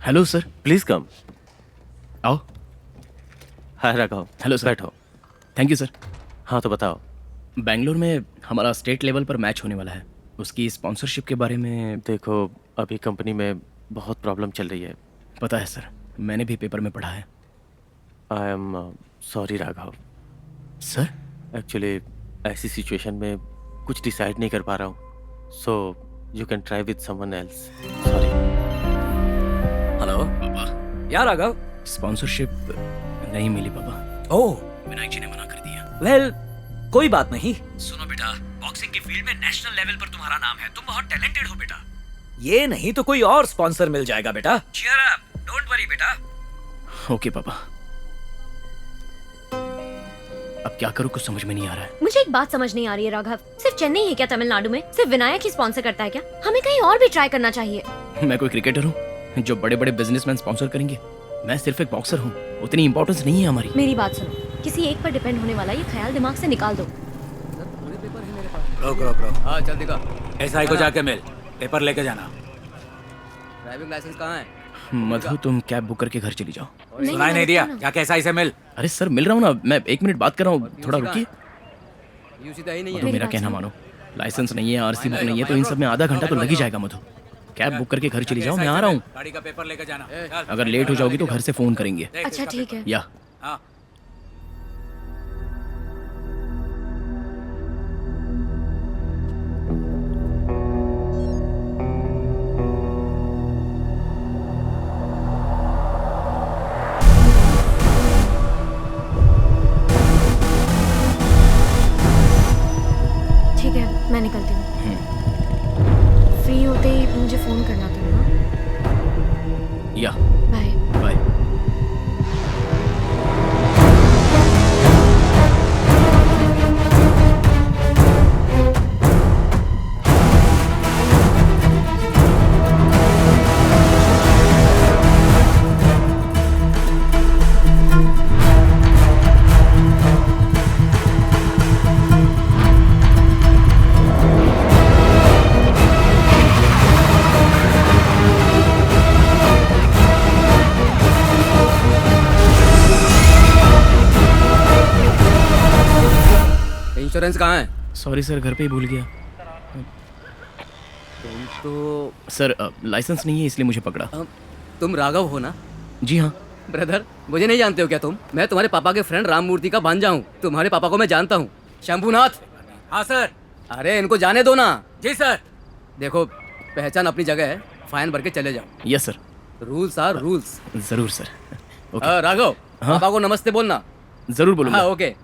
Hello sir, please come. आओ। हाय राघव। Hello sir. बैठो। Thank you sir. हाँ तो बताओ। बेंगलोर में हमारा स्टेट लेवल पर मैच होने वाला है, उसकी स्पॉन्सरशिप के बारे में। देखो, अभी कंपनी में बहुत प्रॉब्लम चल रही है। पता है सर, मैंने भी पेपर में पढ़ा है। I am sorry Raghav. Sir, actually ऐसी सिचुएशन में कुछ डिसाइड नहीं कर पा रहा हूँ, so you can try with someone else. Sorry. Hello यार राघव, स्पॉन्सरशिप नहीं मिली पापा। ओह, विनायक जी ने मना कर दिया। वेल, कोई बात नहीं। सुनो बेटा, बॉक्सिंग की फील्ड में नेशनल लेवल पर तुम्हारा नाम है, तुम बहुत टैलेंटेड हो बेटा। ये नहीं तो कोई और स्पॉन्सर मिल जाएगा बेटा। चीयर अप, डोंट वरी बेटा। ओके पापा। अब क्या करूं, कुछ समझ में नहीं आ रहा है। मुझे एक बात समझ नहीं आ रही है राघव, सिर्फ चेन्नई है क्या तमिलनाडु में? सिर्फ विनायक ही स्पॉन्सर करता है क्या? हमें कहीं और भी ट्राई करना चाहिए। मैं कोई क्रिकेटर हूँ जो बड़े बड़े बिजनेसमैन स्पॉन्सर करेंगे? मैं सिर्फ एक बॉक्सर हूँ, उतनी इंपॉर्टेंस नहीं है हमारी। मेरी बात सुनो, किसी एक पर डिपेंड होने वाला ये ख्याल दिमाग से निकाल दो। रोक रोक रोक। हाँ चल दिखा। एसआई को जाके मिल, पेपर लेके जाना। ड्राइविंग लाइसेंस कहाँ है? मधु, तुम कैब बुक करके घर चली जाओ। सुनाई नहीं दिया? जाके एसआई से मिल। अरे सर मिल रहा हूँ ना, मैं 1 मिनट बात कर रहा हूँ, थोड़ा रुकिए। यूसी तो ही नहीं मधु है। मेरा कहना मानो, लाइसेंस नहीं है, आरसी बुक नहीं है, तो इन सब में आधा घंटा तो लग ही जाएगा। मधु कैब बुक करके घर चली जाओ, मैं आ रहा हूँ। गाड़ी का पेपर लेके जाना। अगर लेट हो जाओगी तो घर से फोन करेंगे। अच्छा ठीक है। या हाँ। ठीक है, मैं निकलती हूँ। फ्री होते ही मुझे फोन करना तुम। या बाय बाय। इंश्योरेंस कहाँ है? सॉरी सर, घर पे ही भूल गया। तो सर लाइसेंस नहीं है इसलिए मुझे पकड़ा। तुम राघव हो ना? जी हाँ। ब्रदर, मुझे नहीं जानते हो क्या तुम? मैं तुम्हारे पापा के फ्रेंड राम मूर्ति का भांजा हूँ। तुम्हारे पापा को मैं जानता हूँ, शंभुनाथ। हाँ सर। अरे इनको जाने दो ना। जी सर। देखो, पहचान अपनी जगह है, फाइन भर के चले जाओ। Yes sir. Rules are rules. जरूर सर। ओके। राघव, पापा को नमस्ते बोलना। जरूर बोलूंगा। हाँ ओके।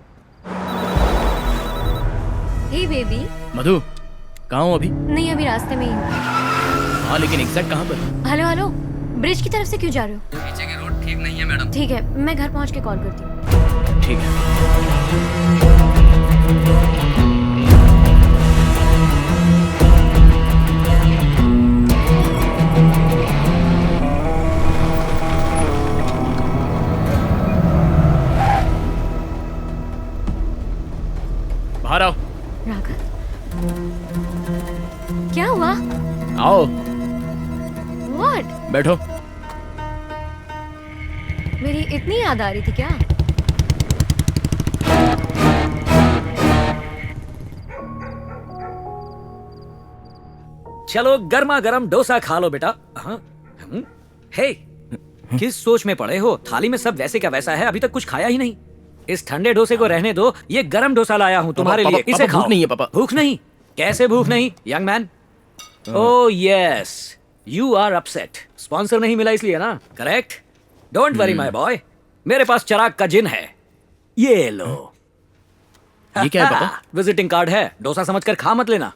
हे बेबी। मधु, कहाँ हो अभी? नहीं, अभी रास्ते में ही हूँ। हाँ लेकिन एग्जैक्ट कहाँ पर? हेलो हेलो, ब्रिज की तरफ से क्यों जा रहे हो? पीछे की रोड ठीक नहीं है मैडम। ठीक है, मैं घर पहुँच के कॉल करती हूँ। ठीक है। बाहर आओ। राघव, क्या हुआ? आओ। What? बैठो। मेरी इतनी याद आ रही थी क्या? चलो गर्मा गर्म डोसा खा लो बेटा। हाँ। हे, किस सोच में पड़े हो? थाली में सब वैसे का वैसा है, अभी तक कुछ खाया ही नहीं। इस ठंडे डोसे को रहने दो, ये गरम डोसा लाया हूँ तुम्हारे लिए, इसे खाओ। भूख नहीं है पापा। भूख नहीं? कैसे भूख नहीं, young man? Oh yes, you are upset. Sponsor नहीं मिला इसलिए ना? Correct. Don't worry my boy, मेरे पास चिराग का जिन है, ये लो। ये क्या है पापा? विजिटिंग कार्ड है, डोसा समझकर खा मत लेना।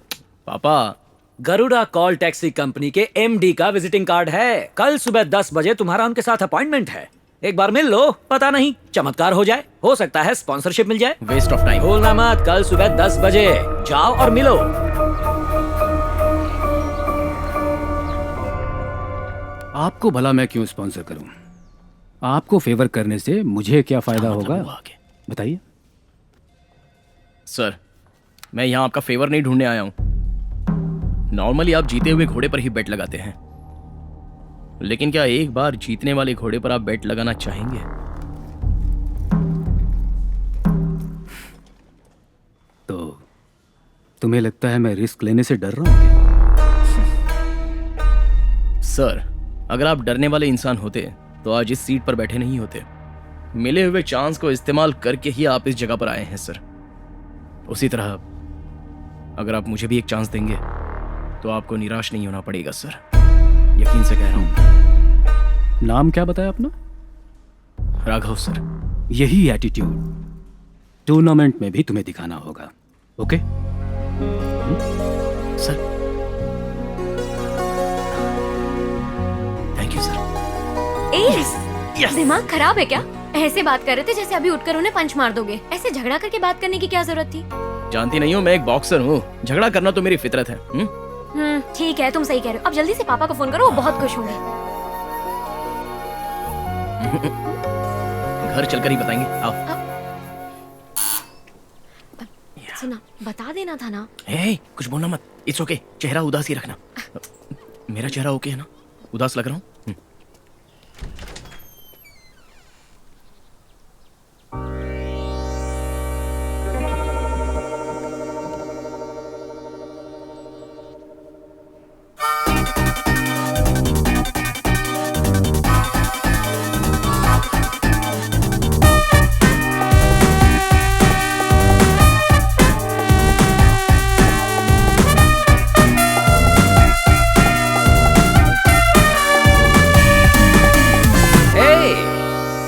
पापा, गरुड़ा कॉल टैक्सी कंपनी के एमडी का विजिटिंग कार्ड है। कल सुबह 10 बजे तुम्हारा उनके साथ अपॉइंटमेंट है। एक बार मिल लो, पता नहीं चमत्कार हो जाए, हो सकता है स्पॉन्सरशिप मिल जाए। Waste of time. भूलना मत, कल सुबह 10 बजे जाओ और मिलो। आपको भला मैं क्यों स्पॉन्सर करूं? आपको फेवर करने से मुझे क्या फायदा होगा, बताइए। सर, मैं यहाँ आपका फेवर नहीं ढूंढने आया हूँ। नॉर्मली आप जीते हुए घोड़े पर ही बेट लगाते हैं, लेकिन क्या एक बार जीतने वाले घोड़े पर आप बेट लगाना चाहेंगे? तो तुम्हें लगता है मैं रिस्क लेने से डर रहा हूँ क्या? सर, अगर आप डरने वाले इंसान होते तो आज इस सीट पर बैठे नहीं होते। मिले हुए चांस को इस्तेमाल करके ही आप इस जगह पर आए हैं सर। उसी तरह अगर आप मुझे भी एक चांस देंगे तो आपको निराश नहीं होना पड़ेगा सर, यकीन से कह रहा हूं। नाम क्या बताया अपना? राघव सर। यही एटीट्यूड टूर्नामेंट में भी तुम्हें दिखाना होगा, okay? Sir thank you sir. दिमाग खराब है क्या? ऐसे बात कर रहे थे जैसे अभी उठकर उन्हें पंच मार दोगे। ऐसे झगड़ा करके बात करने की क्या जरूरत थी? जानती नहीं हो मैं एक बॉक्सर हूँ, झगड़ा करना तो मेरी फितरत है। ठीक है, तुम सही कह रहे हो। अब जल्दी से पापा को फोन करो, वो बहुत खुश होंगे। घर चलकर ही बताएंगे, आओ। सुना, बता देना था ना। कुछ बोलना मत, इट्स ओके। चेहरा उदास ही रखना। मेरा चेहरा ओके है ना? उदास लग रहा हूँ?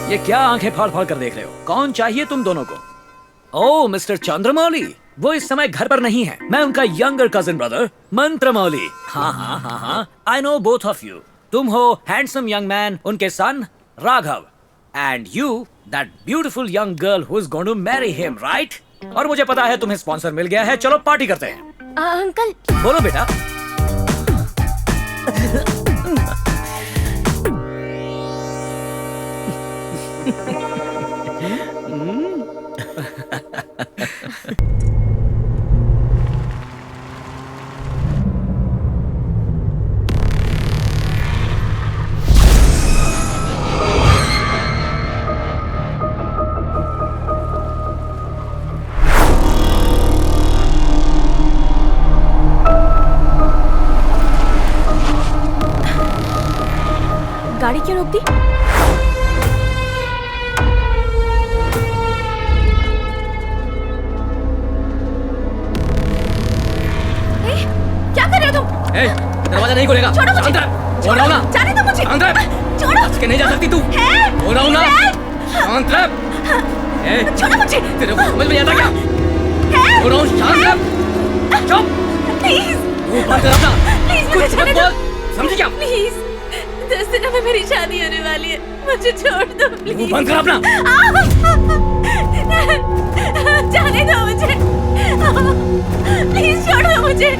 ये क्या आंखें फाड़ फाड़ कर देख रहे हो? कौन चाहिए तुम दोनों को? ओह मिस्टर चंद्रमौली, वो इस समय घर पर नहीं है। मैं उनका यंगर कजिन ब्रदर मंत्रमौली। हाँ, I know both of you. तुम हो हैंडसम यंग मैन, उनके son Raghav, and you that beautiful young girl who is going to marry him, right? और मुझे पता है तुम्हें स्पॉन्सर मिल गया है, चलो पार्टी करते हैं। अंकल बोलो बेटा। गाड़ी क्यों रोक दी? क्या कर रहे हो तुम? दरवाजा नहीं खोलेगा। छोड़ो मुझे। बोल रहा हूं ना। जाने दो मुझे। छोड़ो। इसके नहीं जा सकती तू। बोल रहा हूं ना। शांत रह। छोड़ो मुझे। तेरे को समझ में नहीं आता क्या? बोल रहा हूं शांत रह। चुप। प्लीज। मुंह बंद कर अपना। प्लीज कुछ मत बोल। समझी क्या? प्लीज। 10 दिनों में मेरी शादी होने वाली है, मुझे छोड़ दो प्लीज। मुंह बंद कर अपना। जाने दो मुझे। प्लीज छोड़ दो मुझे।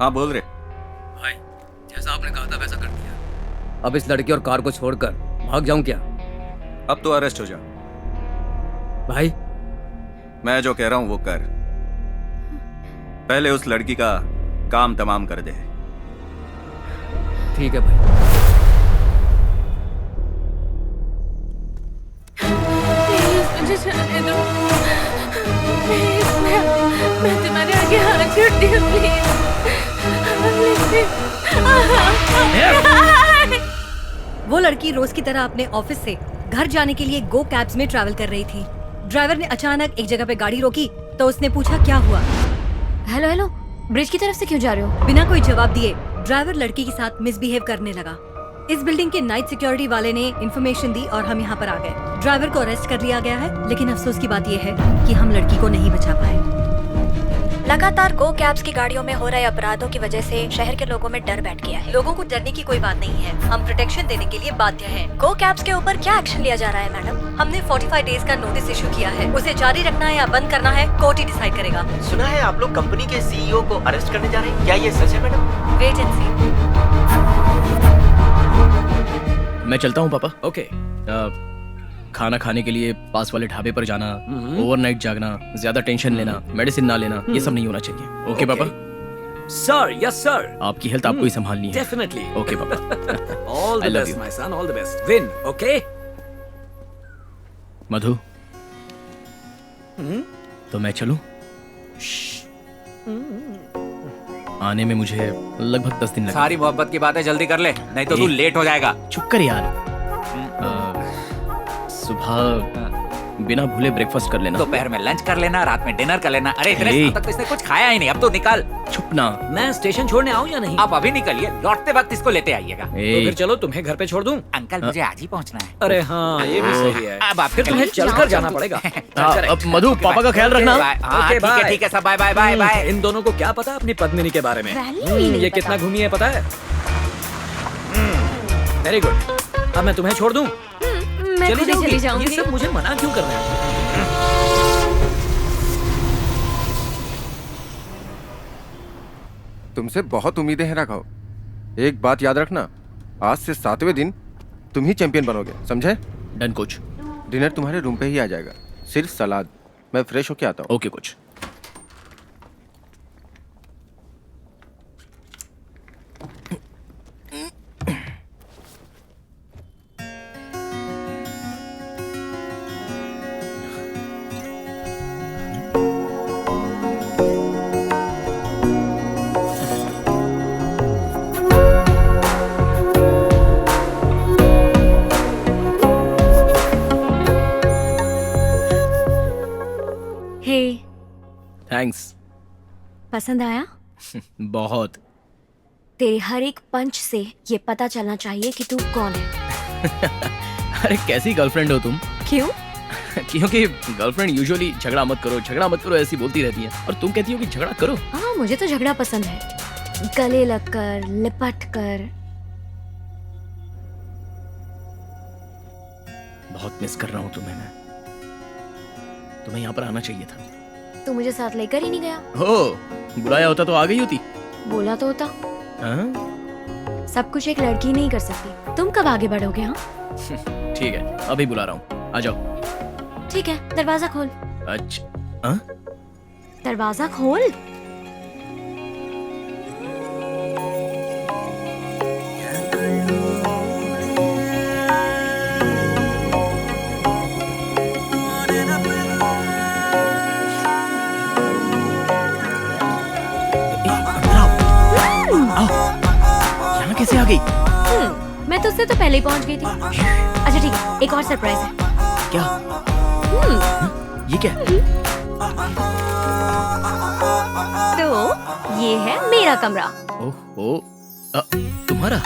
हाँ बोल रहे। भाई जैसा आपने कहा था वैसा कर दिया। अब इस लड़की और कार को छोड़कर भाग जाऊं क्या? अब तो अरेस्ट हो जा। भाई मैं जो कह रहा हूं वो कर। पहले उस लड़की का काम तमाम कर दे। ठीक है भाई। मुझे जाने दो प्लीज। मैं तुम्हारे आगे हाथ जोड़ती हूँ प्लीज। वो लड़की रोज की तरह अपने ऑफिस से घर जाने के लिए गो कैब्स में ट्रैवल कर रही थी। ड्राइवर ने अचानक एक जगह पे गाड़ी रोकी तो उसने पूछा क्या हुआ। हेलो हेलो, ब्रिज की तरफ से क्यों जा रहे हो? बिना कोई जवाब दिए ड्राइवर लड़की के साथ मिसबिहेव करने लगा। इस बिल्डिंग के नाइट सिक्योरिटी वाले ने इन्फॉर्मेशन दी और हम यहाँ पर आ गए। ड्राइवर को अरेस्ट कर लिया गया है, लेकिन अफसोस की बात यह है कि हम लड़की को नहीं बचा पाए। लगातार गो कैब्स की गाड़ियों में हो रहे अपराधों की वजह से शहर के लोगों में डर बैठ गया है। लोगों को डरने की कोई बात नहीं है, हम प्रोटेक्शन देने के लिए बाध्य हैं। गो कैब्स के ऊपर क्या एक्शन लिया जा रहा है मैडम? हमने 45 डेज का नोटिस इशू किया है। उसे जारी रखना है या बंद करना है कोर्ट ही डिसाइड करेगा। सुना है आप लोग कंपनी के सीईओ को अरेस्ट करने जा रहे हैं, क्या ये सच है मैडम? वेट एंड सी। मैं चलता हूँ पापा। ओके। खाना खाने के लिए पास वाले ढाबे पर जाना, ओवरनाइट जागना, ज्यादा टेंशन लेना, मेडिसिन ना लेना, ये सब नहीं होना चाहिए। ओके पापा? Sir, yes sir. आपकी हेल्थ आपको ही संभालनी है। डेफिनेटली। ओके पापा। All the best my son, all the best. Win, okay? Madhu, तो मैं चलूं? आने में मुझे लगभग 10 दिन लगे। सारी मोहब्बत की बातें जल्दी कर ले, नहीं तो तू लेट हो जाएगा। चुप कर यार। सुबह बिना भूले ब्रेकफास्ट कर लेना। दोपहर में लंच कर लेना, रात में डिनर कर लेना। अरे इतने साल तक तो इसने कुछ खाया ही नहीं, अब तो निकाल। चुप ना। मैं स्टेशन छोड़ने आऊँ या नहीं? आप अभी निकलिए, लौटते वक्त इसको लेते आइएगा। तो फिर चलो तुम्हें घर पे छोड़ दूं? अंकल मुझे आज ही पहुंचना है। अरे हाँ, ये भी सही है। अब आप फिर तुम्हें चलकर जाना पड़ेगा। अब मधु, पापा का ख्याल रखना। हाँ ठीक है सब, बाय बाय बाय बाय। इन दोनों को क्या पता अपनी पद्मिनी के बारे में? ये कितना घूमी है पता है? Very good. अब मैं तुम्हें छोड़ दूं? मैं खुद ही चली जाऊंगी। ये सब मुझे मना क्यों कर रहे हैं? तुमसे बहुत उम्मीदें हैं राघव। एक बात याद रखना, आज से 7वें दिन तुम ही चैंपियन बनोगे, समझे? Done coach. डिनर तुम्हारे रूम पे ही आ जाएगा, सिर्फ सलाद। मैं फ्रेश होके आता हूँ। Okay coach. थैंक्स। पसंद आया? बहुत। तेरे हर एक पंच से ये पता चलना चाहिए कि तू कौन है। अरे कैसी गर्लफ्रेंड हो तुम? क्यों? क्योंकि गर्लफ्रेंड यूजुअली झगड़ा मत करो ऐसी बोलती रहती है, और तुम कहती हो कि झगड़ा करो। हाँ, मुझे तो झगड़ा पसंद है। गले लगकर, लिपट कर। बहुत मिस कर रहा हूँ तुम्हें मैं। तुम्हें यहाँ पर आना चाहिए था। तू मुझे साथ लेकर ही नहीं गया। हो, बुलाया होता तो आ गई होती। बोला तो होता। सब कुछ एक लड़की नहीं कर सकती। तुम कब आगे बढ़ोगे? हाँ ठीक है, अभी बुला रहा हूँ, आ जाओ। ठीक है, दरवाजा खोल। अच्छा, दरवाजा खोल। कैसे आ गई? मैं तो उससे तो पहले ही पहुंच गई थी। अच्छा ठीक है, एक और सरप्राइज है। क्या? ये क्या? तो ये है मेरा कमरा। ओहो, तुम्हारा?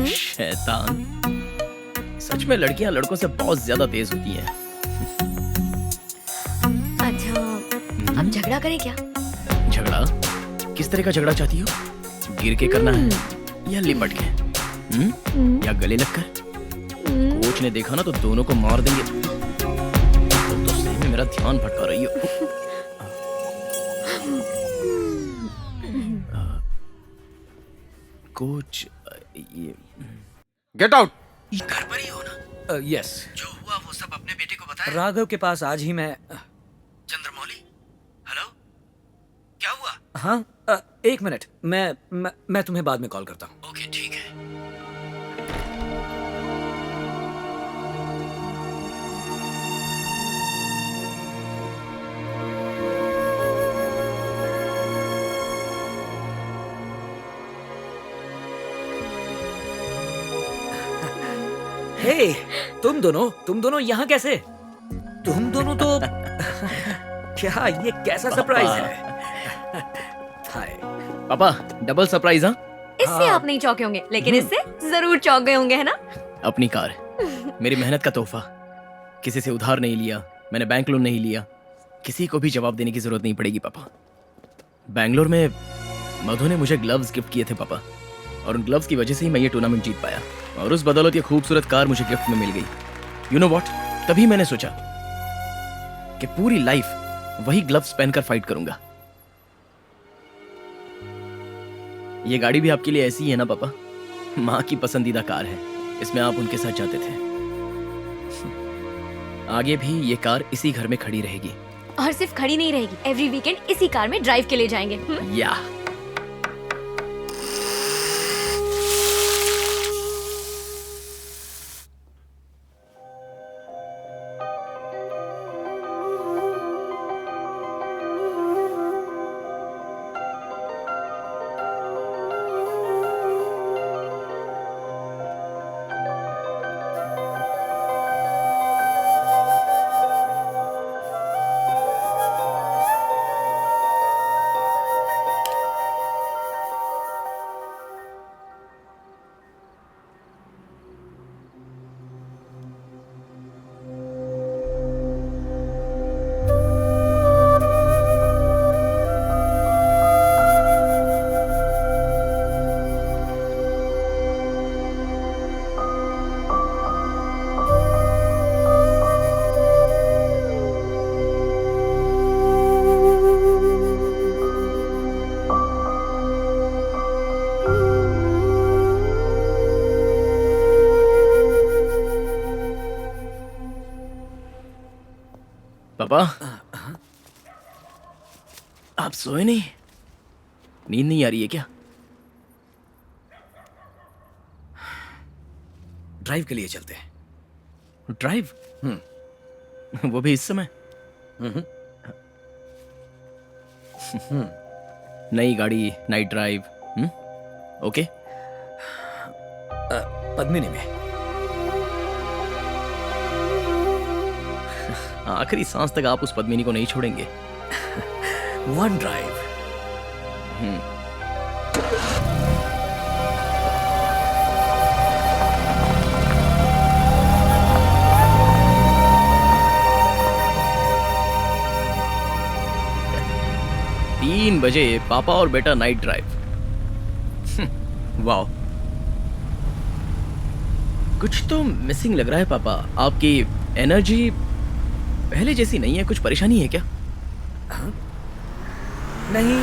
शैतान। सच में लड़कियां लड़कों से बहुत ज्यादा तेज होती हैं। अच्छा, अब झगड़ा करें क्या? झगड़ा? किस तरह का झगड़ा चाहती हो? गिर के करना है या लिपट के? या गले लगकर? कोच ने देखा ना तो दोनों को मार देंगे। तो सही में मेरा ध्यान भटका रही हो। कोच, ये गेट आउट। घर पर ही हो ना? यस। जो हुआ वो सब अपने बेटे को बताया? राघव के पास आज ही मैं। चंद्रमौली, हेलो, क्या हुआ? हाँ, एक मिनट, मैं तुम्हें बाद में कॉल करता हूँ। ओके ठीक है। हे, तुम दोनों यहाँ कैसे? तुम दोनों तो क्या ये कैसा सरप्राइज है? हाय पापा, डबल सरप्राइज। हाँ, इससे आप नहीं चौंके होंगे, लेकिन इससे जरूर चौंक गए होंगे, है ना? अपनी कार, मेरी मेहनत का तोहफा। किसी से उधार नहीं लिया, मैंने बैंक लोन नहीं लिया। किसी को भी जवाब देने की जरूरत नहीं पड़ेगी पापा। बैंगलोर में मधु ने मुझे ग्लव्स गिफ्ट किए थे पापा, और उन ग्लव्स की वजह से ही मैं ये टूर्नामेंट जीत पाया, और उस बदौलत ये खूबसूरत कार मुझे गिफ्ट में मिल गई। यू नो व्हाट, तभी मैंने सोचा कि पूरी लाइफ वही ग्लव्स पहनकर फाइट करूंगा। ये गाड़ी भी आपके लिए ऐसी ही है ना पापा? माँ की पसंदीदा कार है, इसमें आप उनके साथ जाते थे। आगे भी ये कार इसी घर में खड़ी रहेगी। और सिर्फ खड़ी नहीं रहेगी, एवरी वीकेंड इसी कार में ड्राइव के लिए जाएंगे। या पापा, आप सोए नहीं? नींद नहीं आ रही है क्या? ड्राइव के लिए चलते हैं। ड्राइव? वो भी इस समय? नई गाड़ी, नाइट ड्राइव। ओके। पद्मिनी में। आखिरी सांस तक आप उस पद्मिनी को नहीं छोड़ेंगे। One drive. तीन बजे पापा और बेटा नाइट ड्राइव। वाओ, कुछ तो मिसिंग लग रहा है पापा। आपकी एनर्जी पहले जैसी नहीं है। कुछ परेशानी है क्या? नहीं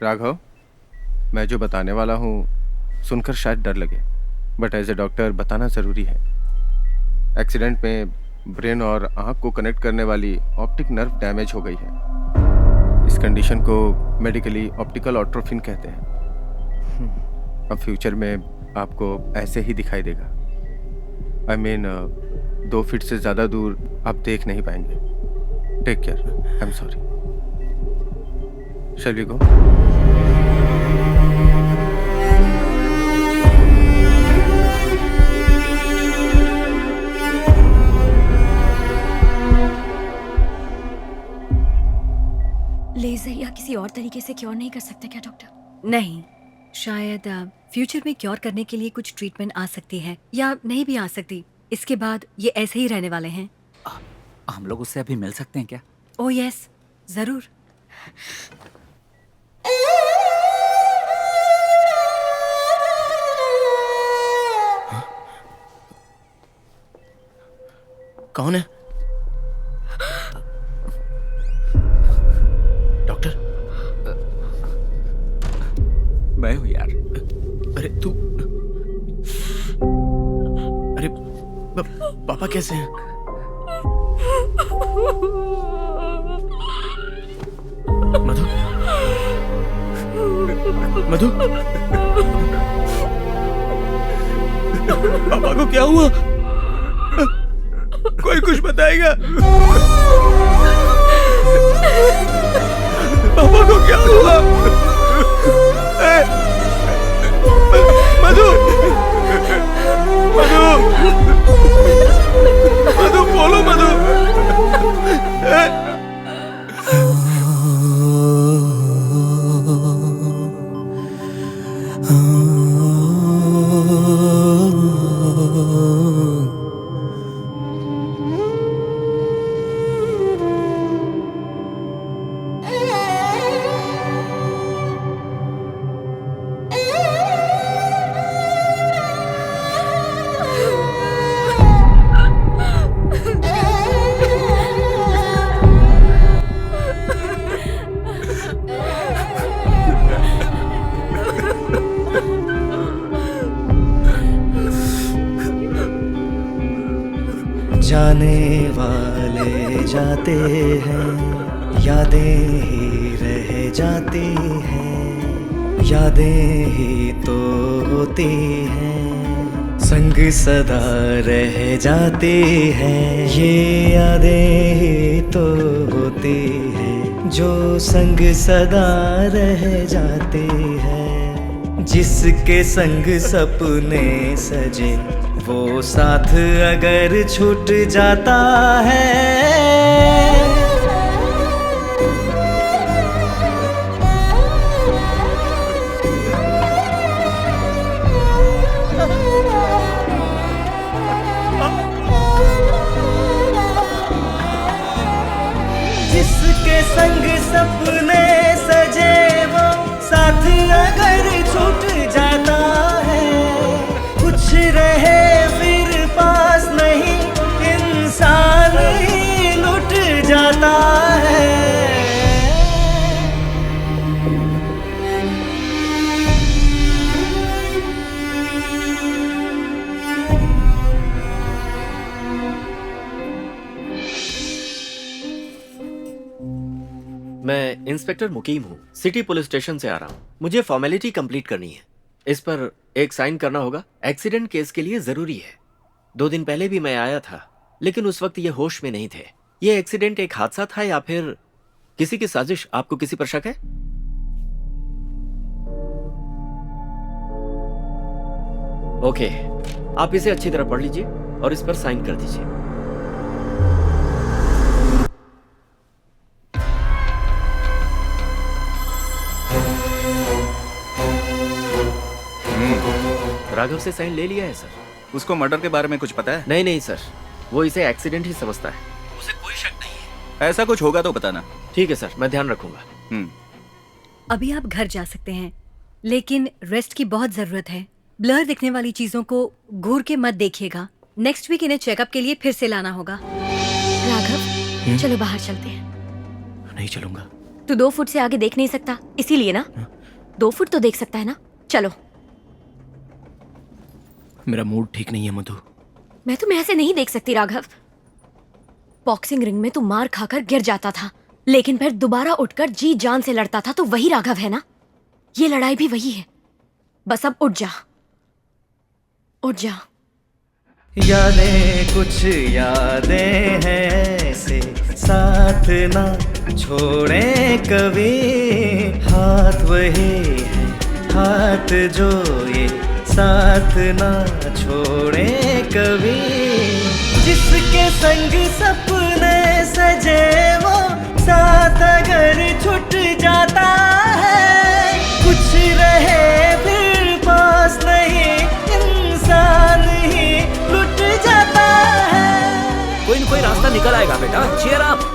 राघव, मैं जो बताने वाला हूँ सुनकर शायद डर लगे, बट एज ए डॉक्टर बताना ज़रूरी है। एक्सीडेंट में ब्रेन और आँख को कनेक्ट करने वाली ऑप्टिक नर्व डैमेज हो गई है। इस कंडीशन को मेडिकली ऑप्टिकल एट्रोफी कहते हैं। अब फ्यूचर में आपको ऐसे ही दिखाई देगा। आई मीन 2 फीट से ज़्यादा दूर आप देख नहीं पाएंगे। Take care. I am sorry. Shall we go? Laser या किसी और तरीके से क्योर नहीं कर सकते क्या डॉक्टर? नहीं, शायद फ्यूचर में क्योर करने के लिए कुछ ट्रीटमेंट आ सकती है या नहीं भी आ सकती। इसके बाद ये ऐसे ही रहने वाले हैं। हम लोग उससे अभी मिल सकते हैं क्या? ओह यस, जरूर। कौन है? डॉक्टर? मैं हूँ यार। अरे तू, अरे पापा कैसे हैं? मधु, मधु, पापा को क्या हुआ? कोई कुछ बताएगा? पापा को क्या हुआ? मधु, मधु, मधु बोलो मधु। जाने वाले जाते हैं, यादें ही रह जाती हैं, यादें ही तो होती हैं, संग सदा रह जाती हैं, ये यादें ही तो होती हैं, जो संग सदा रह जाती हैं, जिसके संग सपने सजे वो साथ अगर छूट जाता है, जिसके संग सपने सजे वो साथ अगर छूट जाता है, कुछ रहे फिर पास नहीं, इंसान ही लुट जाता है। मैं इंस्पेक्टर मुकीम हूँ, सिटी पुलिस स्टेशन से आ रहा हूँ। मुझे फॉर्मेलिटी कंप्लीट करनी है। इस पर एक साइन करना होगा, एक्सीडेंट केस के लिए जरूरी है। 2 दिन पहले भी मैं आया था, लेकिन उस वक्त ये होश में नहीं थे। ये एक्सीडेंट एक हादसा था या फिर किसी की साजिश? आपको किसी पर शक है? ओके, आप इसे अच्छी तरह पढ़ लीजिए और इस पर साइन कर दीजिए। राघव से साइन ले लिया है सर। उसको मर्डर के बारे में कुछ पता है? नहीं सर, वो इसे एक्सीडेंट ही समझता है। उसे कोई शक नहीं है। ऐसा कुछ होगा तो बताना। ठीक है सर, मैं ध्यान रखूंगा। अभी आप घर जा सकते हैं, लेकिन रेस्ट की बहुत जरूरत है। ब्लर दिखने वाली चीजों को घूर के मत देखिएगा। नेक्स्ट वीक इन्हें चेकअप के लिए फिर से लाना होगा। राघव, चलो बाहर चलते हैं। नहीं चलूंगा। तू 2 फुट से आगे देख नहीं सकता, इसीलिए ना। 2 फुट तो देख सकता है ना। चलो। मेरा मूड ठीक नहीं है मधु। मैं तुम्हें ऐसे नहीं देख सकती राघव। बॉक्सिंग रिंग में तू मार खाकर गिर जाता था, लेकिन फिर दोबारा उठकर जी जान से लड़ता था, तो वही राघव है ना। ये लड़ाई भी वही है। बस अब उठ जा, उठ जा। यादें कुछ यादें हैं ऐसे, साथ ना छोड़े कभी, हाथ वही है हाथ जो ये साथ ना छोड़े कभी, जिसके संग सपने सजे वो साथ अगर छूट जाता है, कुछ रहे फिर पास नहीं, इंसान ही लुट जाता है। कोई न कोई रास्ता निकल आएगा बेटा, चीयर अप।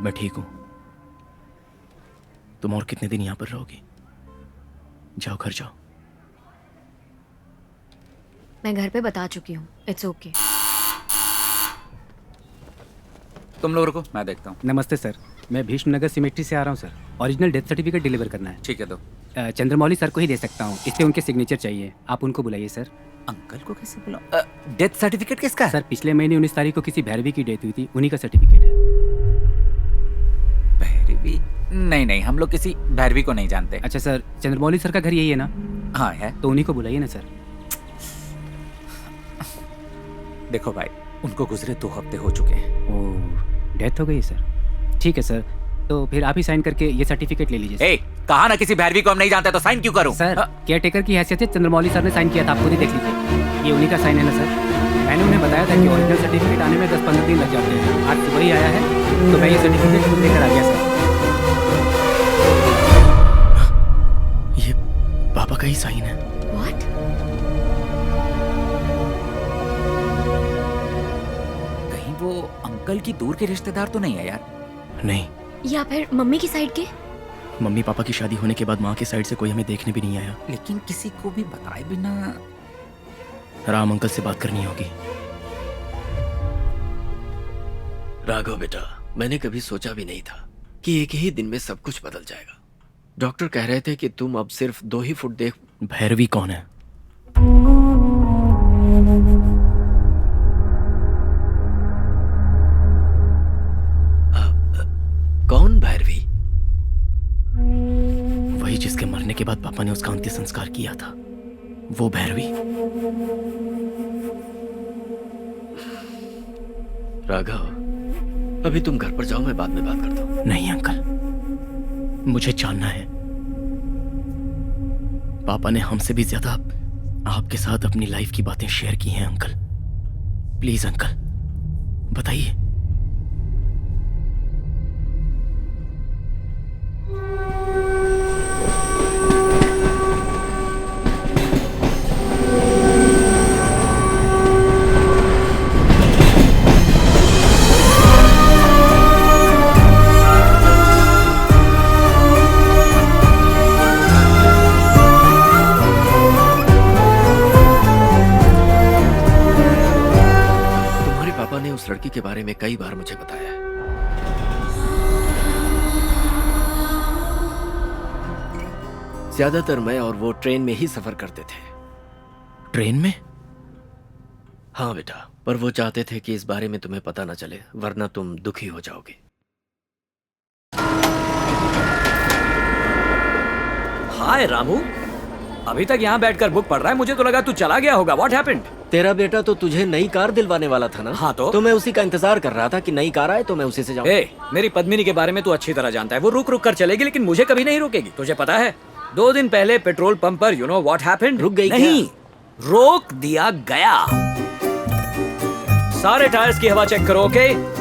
अब मैं ठीक हूं। तुम और कितने दिन यहां पर रहोगी? जाओ घर जाओ। मैं घर पे बता चुकी हूँ, इट्स ओके। तुम लोग रुको, मैं देखता हूँ। नमस्ते सर, मैं भीष्मनगर सिमेट्री से आ रहा हूँ sir. Original death certificate deliver करना है। ठीक है, दो। चंद्रमौली सर को ही दे सकता हूँ, इसलिए उनके सिग्नेचर चाहिए। आप उनको बुलाइए सर। अंकल को कैसे बुलाऊं? डेथ सर्टिफिकेट किसका है? सर पिछले महीने 19 तारीख को किसी भैरवी की डेथ हुई थी, उन्हीं का सर्टिफिकेट है। भैरवी? नहीं, हम लोग किसी भैरवी को नहीं जानते। अच्छा सर, चंद्रमौली सर का घर यही है ना? हाँ है। तो उन्हीं को बुलाइए ना सर। देखो भाई, उनको गुजरे 2 हफ्ते हो चुके हैं। ओह, डेथ हो गई सर। ठीक है सर, तो फिर आप ही साइन करके ये सर्टिफिकेट ले लीजिए। कहा ना किसी भैरवी को हम नहीं जानते, तो साइन क्यों करूं? सर, केयरटेकर की हैसियत से चंद्रमौली सर ने साइन किया था, आप खुद ही देख लीजिए। ये उन्हीं का साइन है ना सर? मैंने उन्हें बताया था कि ओरिजिनल सर्टिफिकेट आने में 10-15 दिन लग जाते हैं। आज सुबह ही आया है, तो मैं ये सर्टिफिकेट खुद लेकर आ गया सर। ये पापा का ही साइन है। What? कहीं वो अंकल की दूर के रिश्तेदार तो नहीं है यार? नहीं। या फिर मम्मी की साइड के? मम्मी पापा की शादी होने के बाद माँ की साइड से कोई हमें देखने भी नहीं आया। लेकिन किसी को भी बताए बिना राम अंकल से बात करनी होगी। राघव बेटा, मैंने कभी सोचा भी नहीं था कि एक ही दिन में सब कुछ बदल जाएगा। डॉक्टर कह रहे थे कि तुम अब सिर्फ 2 ही फुट देख। भैरवी कौन है? कौन भैरवी? वही जिसके मरने के बाद पापा ने उसका अंतिम संस्कार किया था, वो भैरवी। राघव, अभी तुम घर पर जाओ, मैं बाद में बात करता हूँ। नहीं अंकल, मुझे जानना है। पापा ने हमसे भी ज्यादा आपके साथ अपनी लाइफ की बातें शेयर की हैं अंकल। प्लीज अंकल, बताइए। उस लड़की के बारे में कई बार मुझे बताया है। ज्यादातर मैं और वो ट्रेन में ही सफर करते थे। ट्रेन में? हाँ बेटा, पर वो चाहते थे कि इस बारे में तुम्हें पता न चले, वरना तुम दुखी हो जाओगे। हाय रामू, अभी तक यहाँ बैठकर बुक पढ़ रहा है। मुझे तो लगा तू चला गया होगा। What happened? तेरा बेटा तो तुझे नई कार दिलवाने वाला था ना? हाँ तो मैं उसी का इंतजार कर रहा था कि नई कार आए तो मैं उसी से जाऊं। मेरी पद्मिनी के बारे में तू अच्छी तरह जानता है। वो रुक रुक कर चलेगी, लेकिन मुझे कभी नहीं रोकेगी। तुझे पता है, 2 दिन पहले पेट्रोल पंप पर you know what happened? रुक गई? नहीं, रोक दिया गया। सारे टायर्स की हवा चेक करो, ओके?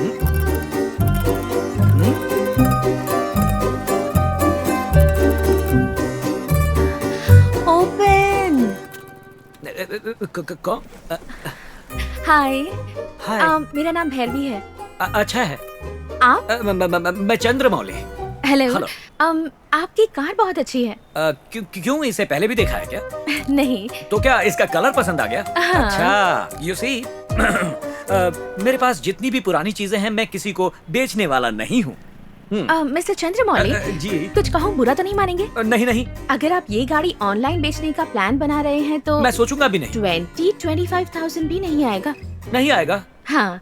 कौन? हाय, मेरा नाम भैरवी है। अच्छा है। आप? मैं चंद्रमौली। हेलो। आपकी कार बहुत अच्छी है। क्यों, इसे पहले भी देखा है क्या? नहीं। तो क्या इसका कलर पसंद आ गया? हाँ। अच्छा, you see, मेरे पास जितनी भी पुरानी चीजें हैं, मैं किसी को बेचने वाला नहीं हूँ। मिस्टर चंद्रमौली, जी, कुछ कहूँ बुरा तो नहीं मानेंगे? नहीं। अगर आप ये गाड़ी ऑनलाइन बेचने का प्लान बना रहे हैं तो मैं सोचूंगा भी नहीं। 20-25,000 भी नहीं आएगा। नहीं आएगा? हाँ।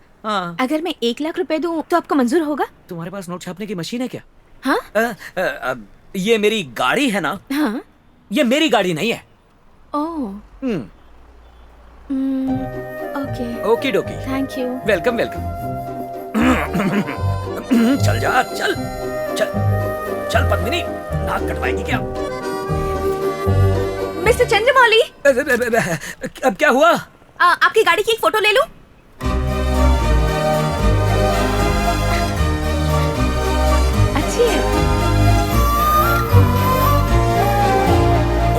अगर मैं 1 लाख रुपए दूं तो आपको मंजूर होगा? तुम्हारे पास नोट छापने की मशीन है क्या? हाँ। ये मेरी गाड़ी है ना? हाँ। ये मेरी गाड़ी नहीं है। Oh. Okay. Okay dokey. Thank you. Welcome. चल जा, चल पद्मिनी, नाक कटवाएगी क्या? मिस्टर चंद्रमौली, अब क्या हुआ? आपकी गाड़ी की एक फोटो ले लूं? अच्छी है।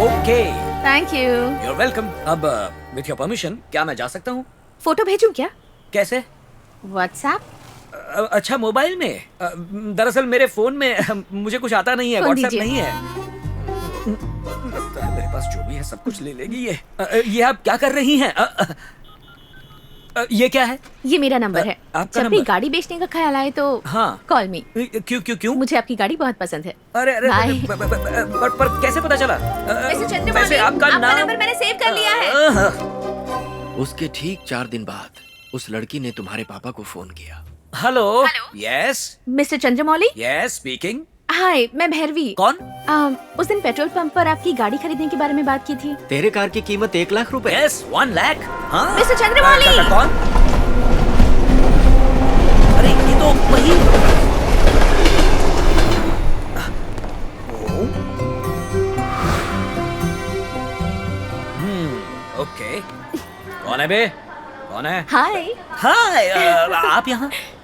Okay. Thank you. You're welcome। अब विथ योर परमिशन, क्या मैं जा सकता हूँ? फोटो भेजूं क्या? कैसे? व्हाट्सएप? अच्छा, मोबाइल में? दरअसल मेरे फोन में मुझे कुछ आता नहीं है, फोन व्हाट्सएप दीजिए। नहीं है। लगता है मेरे पास जो भी है सब कुछ ले लेगी ये। ये आप क्या कर रही हैं? ये क्या है? ये मेरा नंबर है। आपका जब भी नंबर? गाड़ी बेचने का ख्याल आए तो हाँ। कॉल मी। क्यों क्यों क्यों? मुझे आपकी गाड़ी बहुत पसंद है। अरे अरे, बाय। पर कैसे पता चला? वैसे आपका नाम? नंबर मैंने सेव कर लिया है। उसके ठीक 4 दिन बाद उस लड़की ने तुम्हारे पापा को फोन किया। Hello. Yes mister Chandramouli. Yes, speaking. Hi, मैं भैरवी। कौन? उस दिन पेट्रोल पंप पर आपकी गाड़ी खरीदने के बारे में बात की थी। तेरे कार की कीमत 1 लाख रुपए। यस, 1 लाख। हाँ? मिस्टर चंद्रमौली। कौन? अरे ये तो वही। ओके। कौन है बे? कौन है? हाय। हाय।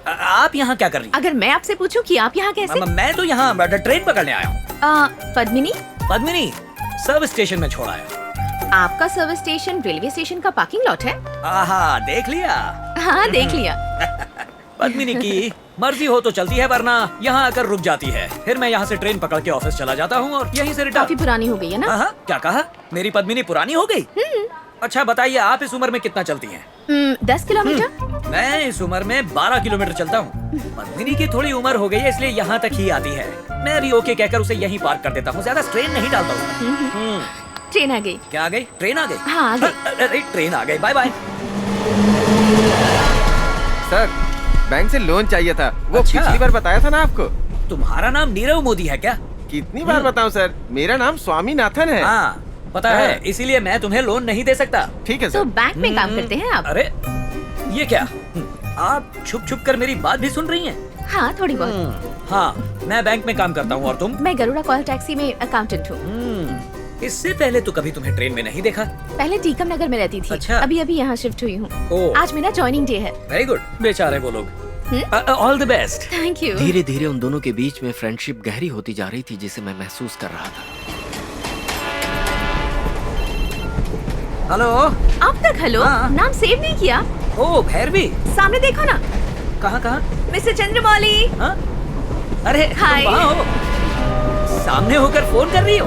आप यहाँ क्या कर रही हैं? अगर मैं आपसे पूछूं कि आप यहाँ कैसे? मैं तो यहाँ ट्रेन पकड़ने आया हूँ। पद्मिनी। पद्मिनी सर्विस स्टेशन में छोड़ा है। आपका सर्विस स्टेशन रेलवे स्टेशन का पार्किंग लॉट है? आहा, देख लिया। हाँ, देख लिया। पद्मिनी की मर्जी हो तो चलती है, वरना यहाँ आकर रुक जाती है। फिर मैं यहाँ से ट्रेन पकड़ के ऑफिस चला जाता हूँ और यहीं से रिटर्न। काफी पुरानी हो गई है ना? क्या कहा? मेरी पद्मिनी पुरानी हो गई? अच्छा बताइए, आप इस उम्र में कितना चलती हैं? 10 किलोमीटर। मैं इस उम्र में 12 किलोमीटर चलता हूँ। पद्मिनी की थोड़ी उम्र हो गई है, इसलिए यहाँ तक ही आती है। मैं भी ओके कहकर उसे यहीं पार्क कर देता हूँ, ज्यादा स्ट्रेन नहीं डालता हूँ। ट्रेन आ गई। क्या आ गई? ट्रेन आ गई? हाँ, आ गई। अरे ट्रेन आ गई। Bye bye. सर, बैंक से लोन चाहिए था। वो अच्छा। पिछली बार बताया था ना आपको। तुम्हारा नाम नीरव मोदी है क्या? कितनी बार बताऊं सर, मेरा नाम स्वामीनाथन है। हाँ, पता है, इसीलिए मैं तुम्हें लोन नहीं दे सकता। ठीक है तो सर। बैंक में काम करते हैं आप? अरे ये क्या? आप छुप छुप कर मेरी बात भी सुन रही हैं? हाँ, थोड़ी बहुत। हाँ, मैं बैंक में काम करता हूँ। और तुम? मैं गरुड़ा कॉल टैक्सी में अकाउंटेंट हूँ। इससे पहले तो कभी तुम्हें ट्रेन में नहीं देखा। पहले टीकम नगर में रहती थी। अच्छा। अभी अभी यहाँ शिफ्ट हुई हूँ। ओह। आज मेरा ज्वाइनिंग डे है। Very good. बेचारे वो लोग। All the best. Thank you. धीरे धीरे उन दोनों के बीच में फ्रेंडशिप गहरी होती जा रही थी, जिसे मैं महसूस कर रहा था। हेलो। अब तक हेलो? नाम सेव नहीं किया? ओ भैरवी। सामने देखो ना। कहाँ कहाँ? मिस्टर चंद्रमौली। अरे हाय। तुम वहाँ हो? सामने होकर फोन कर रही हो?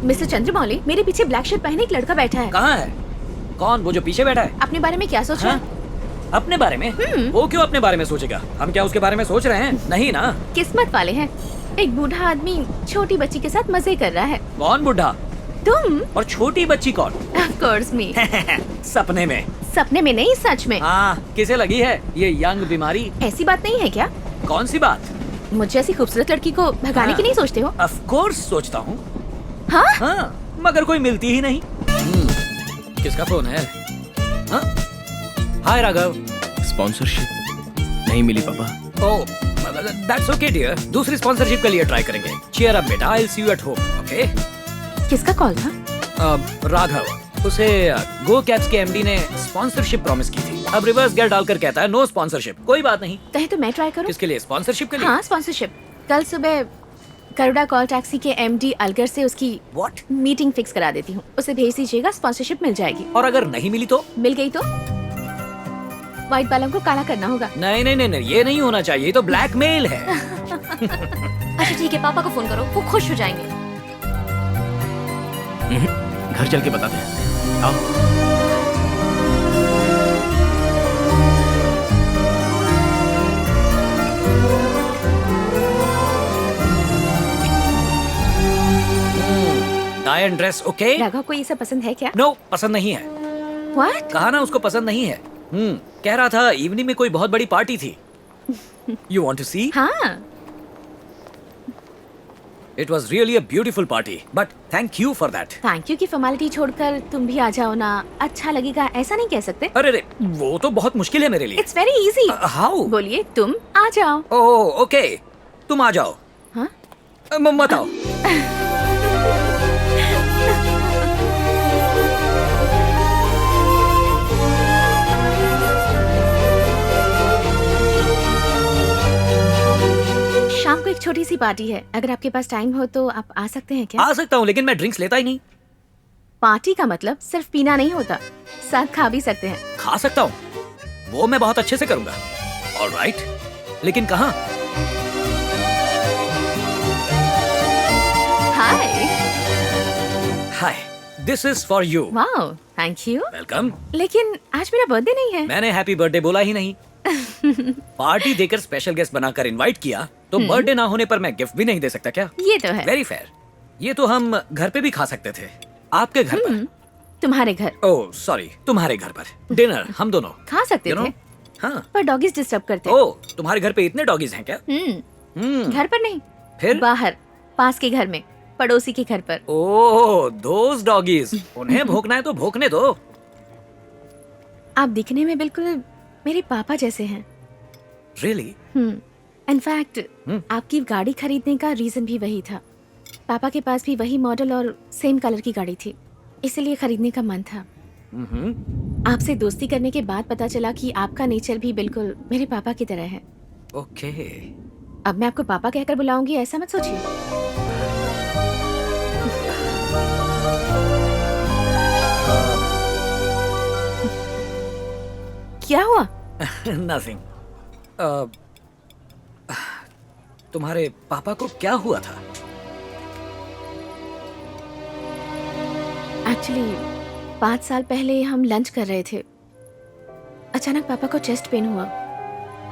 मिस्टर चंद्रमौली, मेरे पीछे ब्लैक शर्ट पहने एक लड़का बैठा है। कहाँ है? कौन? वो जो पीछे बैठा है? अपने बारे में क्या सोच रहा है? अपने बारे में? वो क्यों अपने बारे में सोचेगा? हम क्या उसके बारे में सोच रहे हैं? नहीं ना। किस्मत वाले हैं। एक बूढ़ा आदमी छोटी बच्ची के साथ मजे कर रहा है। कौन बूढ़ा? तुम। और छोटी बच्ची कौन? ऑफ कोर्स मी। सपने में। सपने में नहीं, सच में। हाँ, किसे लगी है ये यंग बीमारी? ऐसी बात नहीं है क्या? कौन सी बात? मुझे ऐसी खूबसूरत लड़की को भगाने की नहीं सोचते हो? ऑफ कोर्स सोचता हूँ। हाँ? हाँ, मगर कोई मिलती ही नहीं। किसका फोन है? हाँ? हाय राघव। स्पॉन्सरशिप नहीं मिली पापा। ओह, दैट्स ओके डियर। दूसरी स्पॉन्सरशिप के लिए ट्राई करेंगे। चीयर अप बेटा, I will see you at home. Okay. किसका कॉल था? राघव। उसे गो कैब्स के एमडी ने स्पॉन्सरशिप प्रॉमिस की थी। अब रिवर्स गियर डालकर कहता है नो स्पॉन्सरशिप। कोई बात नहीं। कहे तो मैं ट्राई करूं? किसके लिए? स्पॉन्सरशिप के लिए? हाँ, स्पॉन्सरशिप। कल सुबह गरुड़ा कॉल टैक्सी के एमडी अलगर से उसकी मीटिंग फिक्स करा देती हूँ। उसे भेज दीजिएगा, स्पॉन्सरशिप मिल जाएगी। और अगर नहीं मिली तो? मिल गई तो व्हाइट बालों को काला करना होगा। नहीं नहीं नहीं, ये नहीं होना चाहिए, ये तो ब्लैकमेल है। अच्छा ठीक है, पापा को फोन करो, वो खुश हो जाएंगे। घर चल के बताते हैं। आओ। Tie and dress okay? Raghav को ये सब पसंद है क्या? नो, पसंद नहीं है। What? कहा ना उसको पसंद नहीं है। कह रहा था इवनिंग में कोई बहुत बड़ी पार्टी थी। You want to see? हाँ। It was really a beautiful party, but thank you for that. Thank you की फॉर्मेलिटी छोड़कर तुम भी आ जाओ ना, अच्छा लगेगा, ऐसा नहीं कह सकते? अरे रे, वो तो बहुत मुश्किल है मेरे लिए। It's very easy. हाउ? बोलिए, तुम आ जाओ। ओह ओके, तुम आ जाओ। हाँ? मत आओ। छोटी सी पार्टी है, अगर आपके पास टाइम हो तो आप आ सकते हैं क्या? आ सकता हूँ, लेकिन मैं ड्रिंक्स लेता ही नहीं। पार्टी का मतलब सिर्फ पीना नहीं होता, साथ खा भी सकते हैं। खा सकता हूँ, वो मैं बहुत अच्छे से करूंगा। ऑलराइट, लेकिन कहाँ? Hi. Hi, this is for you. Wow, thank you. Welcome. लेकिन आज मेरा बर्थडे नहीं है। मैंने हैप्पी बर्थडे बोला ही नहीं। पार्टी देकर स्पेशल गेस्ट बनाकर इनवाइट किया, तो बर्थडे ना होने पर मैं गिफ्ट भी नहीं दे सकता क्या? ये तो है। Very fair. ये तो हम घर पे भी खा सकते थे, आपके घर पर। तुम्हारे घर? ओह सॉरी, तुम्हारे घर पर डिनर हम दोनों खा सकते थे। हाँ, पर डॉगीज डिस्टर्ब करते। ओह, तुम्हारे घर पे इतने डॉगीज हैं क्या? घर पर नहीं, फिर बाहर, पास के घर में, पड़ोसी के घर पर। ओह, दोस डॉगीज। उन्हें भौंकना है तो भौंकने दो। आप दिखने में बिल्कुल मेरे पापा जैसे हैं। रियली? इनफैक्ट आपकी गाड़ी खरीदने का रीजन भी वही था। पापा के पास भी वही मॉडल और सेम कलर की गाड़ी थी, इसलिए खरीदने का मन था। आपसे दोस्ती करने के बाद पता चला कि आपका नेचर भी बिल्कुल मेरे पापा की तरह है। ओके। अब मैं आपको पापा कहकर बुलाऊंगी, ऐसा मत सोचिए। क्या हुआ? नथिंग। तुम्हारे पापा को क्या हुआ था? एक्चुअली 5 साल पहले हम लंच कर रहे थे, अचानक पापा को चेस्ट पेन हुआ।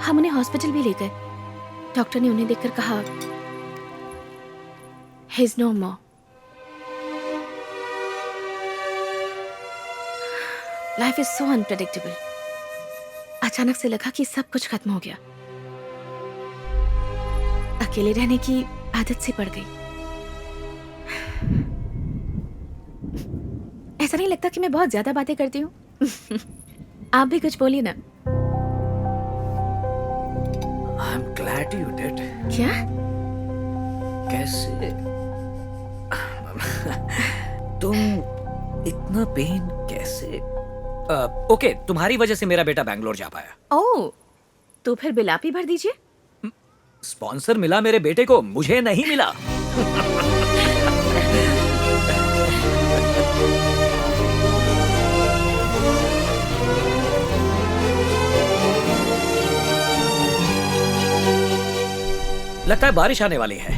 हम उन्हें हॉस्पिटल भी ले गए। डॉक्टर ने उन्हें देखकर कहा, he is no more. Life is so unpredictable. अचानक से लगा कि सब कुछ खत्म हो गया। अकेले रहने की आदत सी पड़ गई। ऐसा नहीं लगता कि मैं बहुत ज्यादा बातें करती हूँ? आप भी कुछ बोलिए ना। I am glad you did. क्या? कैसे? तुम इतना पेन कैसे? ओके, तुम्हारी वजह से मेरा बेटा बैंगलोर जा पाया। ओह, तो फिर बिल आप ही भर दीजिए। स्पॉन्सर मिला मेरे बेटे को, मुझे नहीं मिला। लगता है बारिश आने वाली है।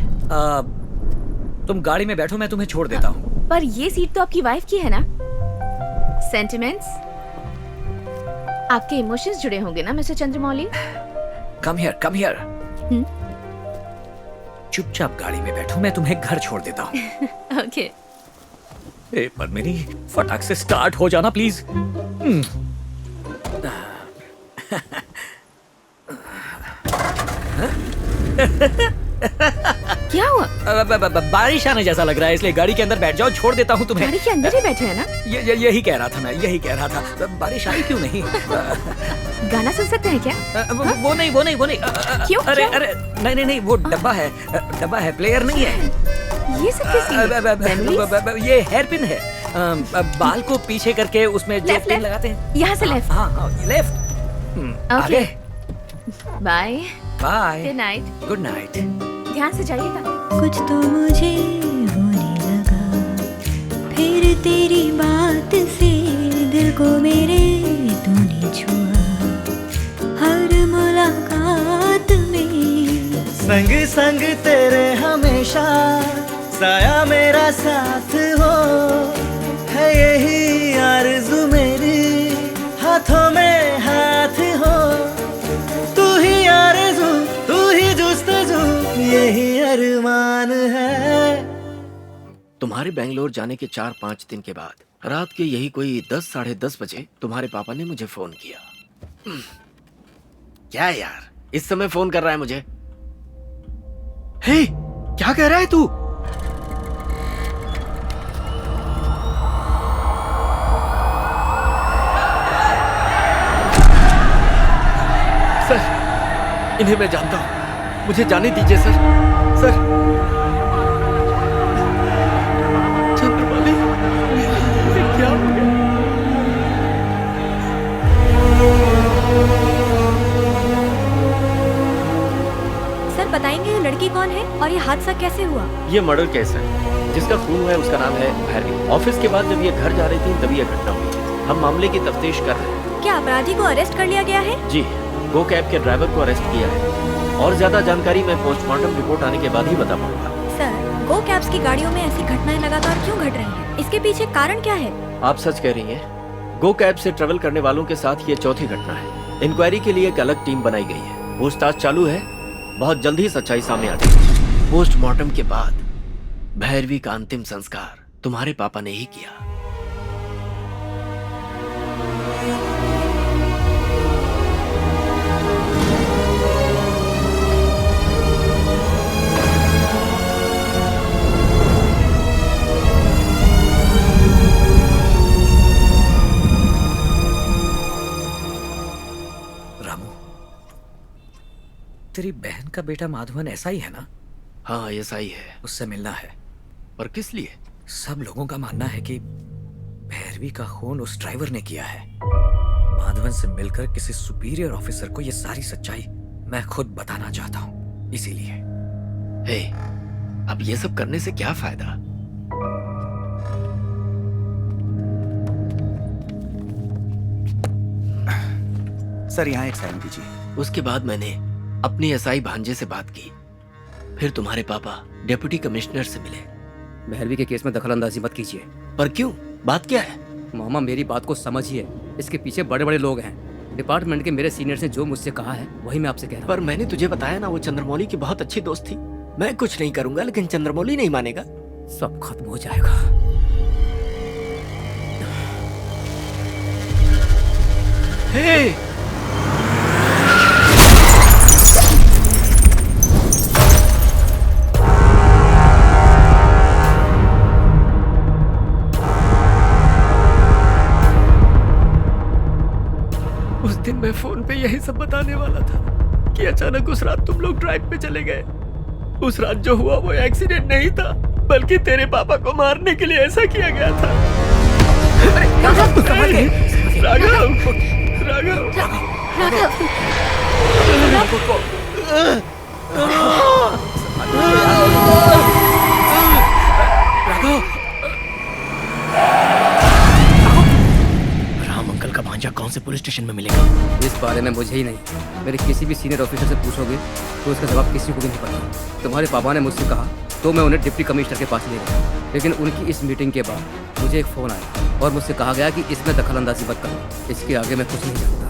तुम गाड़ी में बैठो, मैं तुम्हें छोड़ देता हूँ। पर ये सीट तो आपकी वाइफ की है ना? सेंटिमेंट्स, आपके इमोशंस जुड़े होंगे ना mister Chandramouli? Come here, come here. चुपचाप गाड़ी में बैठो, मैं तुम्हें घर छोड़ देता हूँ। ओके। पर मेरी फटाक से स्टार्ट हो जाना प्लीज। क्या हुआ? बारिश आने जैसा लग रहा है, इसलिए गाड़ी के अंदर बैठ जाओ, छोड़ देता हूँ तुम्हें। गाड़ी के अंदर ही बैठे हैं ना? यही कह रहा था मैं, यही कह रहा था। बारिश आई क्यों नहीं? गाना सुन सकते हैं क्या? वो नहीं। क्यों? अरे नहीं, वो डब्बा है, प्लेयर नहीं है। ये सब किस? ये हेयर पिन है। बाल को पीछे करके उसमें जो पिन लगाते हैं। यहाँ से लेफ्ट। हाँ, left. Okay, bye bye. Good night. Good night. ध्यान से जाइएगा। कुछ तो मुझे होने लगा, फिर तेरी बात से दिल को मेरे तूने छुआ। हर मुलाकात में संग संग तेरे हमेशा, साया मेरा साथ हो, है यही आरज़ू मेरी, हाथों में हाथ हो। तू ही आरज़ू, तू ही जुस्तजू, यही अरमान है। तुम्हारे बैंगलोर जाने के 4-5 दिन के बाद रात के यही कोई 10 साढ़े 10 बजे तुम्हारे पापा ने मुझे फोन किया। क्या यार, इस समय फोन कर रहा है मुझे? हे, क्या कह रहा है तू? सर, इन्हें मैं जानता हूं, मुझे जाने दीजिए सर। सर, चंद्रमौली, क्या हो गया? सर बताएंगे ये लड़की कौन है और ये हादसा कैसे हुआ? ये मर्डर केस है। जिसका खून हुआ है उसका नाम है भैरवी। ऑफिस के बाद जब ये घर जा रही थी तभी ये घटना हुई है। हम मामले की तफ्तीश कर रहे हैं। क्या अपराधी को अरेस्ट कर लिया गया है? जी, गो कैब के ड्राइवर को अरेस्ट किया है और ज्यादा जानकारी मैं पोस्टमार्टम रिपोर्ट आने के बाद ही बता पाऊंगा। सर, गो कैब्स की गाड़ियों में ऐसी घटनाएं लगातार क्यों घट रही हैं? इसके पीछे कारण क्या है? आप सच कह रही हैं। गो कैब से ट्रेवल करने वालों के साथ ये चौथी घटना है। इंक्वायरी के लिए एक अलग टीम बनाई गई है। पूछताछ चालू है। बहुत जल्द ही सच्चाई सामने आ जाएगी। पोस्टमार्टम के बाद भैरवी का अंतिम संस्कार तुम्हारे पापा ने ही किया। तेरी बहन का बेटा माधवन ऐसा ही है ना? हाँ, ऐसा ही है। उससे मिलना है। पर किस लिए? सब लोगों का मानना है कि भैरवी का खून उस ड्राइवर ने किया है। माधवन से मिलकर किसी सुपीरियर ऑफिसर को ये सारी सच्चाई मैं खुद बताना चाहता हूँ, इसीलिए। हे, अब ये सब करने से क्या फायदा? सर, यहाँ एक साइन कीजिए। उसके बाद मैंने अपनी एसआई भांजे से बात की। फिर तुम्हारे पापा डिप्टी कमिश्नर से मिले। भैरवी के केस में दखलंदाजी मत कीजिए। पर क्यों? बात क्या है? मामा, मेरी बात को समझिए। इसके पीछे बड़े बड़े लोग हैं। डिपार्टमेंट के मेरे सीनियर्स ने जो मुझसे कहा है वही मैं आपसे कह रहा हूँ। पर मैंने तुझे बताया ना, वो चंद्रमौली की बहुत अच्छी दोस्त थी। मैं कुछ नहीं करूंगा, लेकिन चंद्रमौली नहीं मानेगा। सब खत्म हो जाएगा। हे! उस दिन मैं फोन पे यही सब बताने वाला था कि अचानक उस रात तुम लोग ड्राइव पे चले गए। उस रात जो हुआ वो एक्सीडेंट नहीं था, बल्कि तेरे पापा को मारने के लिए ऐसा किया गया था। राघव, राघव, राम अंकल का भांजा कौन से पुलिस स्टेशन में मिलेगा? इस बारे में मुझे ही नहीं, मेरे किसी भी सीनियर ऑफिसर से पूछोगे तो उसका जवाब किसी को भी नहीं पता। तुम्हारे पापा ने मुझसे कहा तो मैं उन्हें डिप्टी कमिश्नर के पास ले गया, लेकिन उनकी इस मीटिंग के बाद मुझे एक फ़ोन आया और मुझसे कहा गया कि इसमें दखलंदाजी मत करो। इसके आगे मैं कुछ नहीं जानता।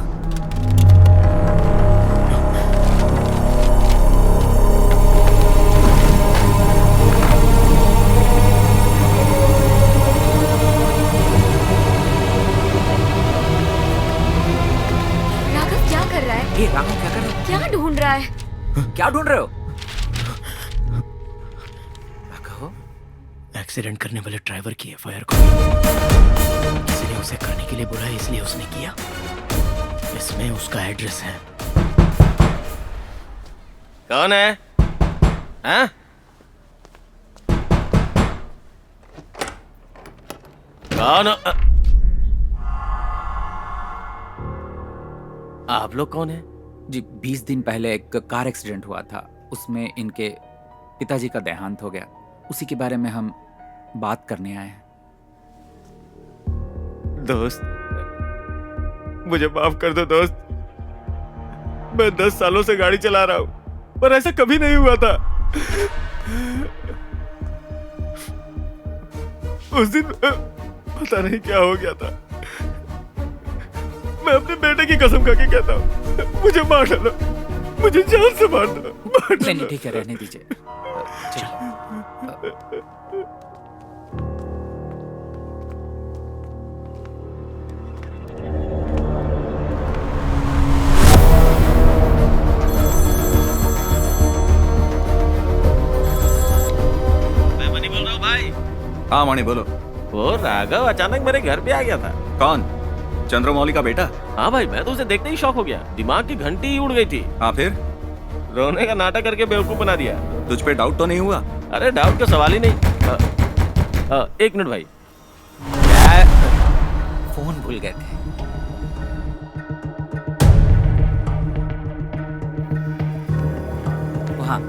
राघव क्या कर रहा है? ये राघव क्या कर रहा है? क्या ढूंढ रहा है? क्या ढूंढ रहे हो? एक्सीडेंट करने वाले ड्राइवर की एफआईआर को किसी ने उसे करने के लिए बोला, इसलिए उसने किया। इसमें उसका एड्रेस है। कौन है? हाँ? कौन? आप लोग कौन हैं? जी, 20 दिन पहले एक कार एक्सीडेंट हुआ था। उसमें इनके पिताजी का देहांत हो गया। उसी के बारे में हम बात करने आए हैं। दोस्त, मुझे माफ कर दो दोस्त। मैं 10 सालों से गाड़ी चला रहा हूं, पर ऐसा कभी नहीं हुआ था। उस दिन पता नहीं क्या हो गया था। मैं अपने बेटे की कसम खा के कहता हूं, मुझे मार डालो, मुझे जान से मार दो। नहीं, ठीक है, रहने दीजिए। हाँ मणि, बोलो। वो राघव अचानक मेरे घर पे आ गया था। कौन? चंद्रमौली का बेटा? हाँ भाई, मैं तो उसे देखते ही शॉक हो गया। दिमाग की घंटी ही उड़ गई थी। हाँ, फिर? रोने का नाटक करके बेवकूफ बना दिया। तुझ पे डाउट तो नहीं हुआ? अरे डाउट का सवाल ही नहीं। एक मिनट भाई, फोन भूल गए थे। हाँ।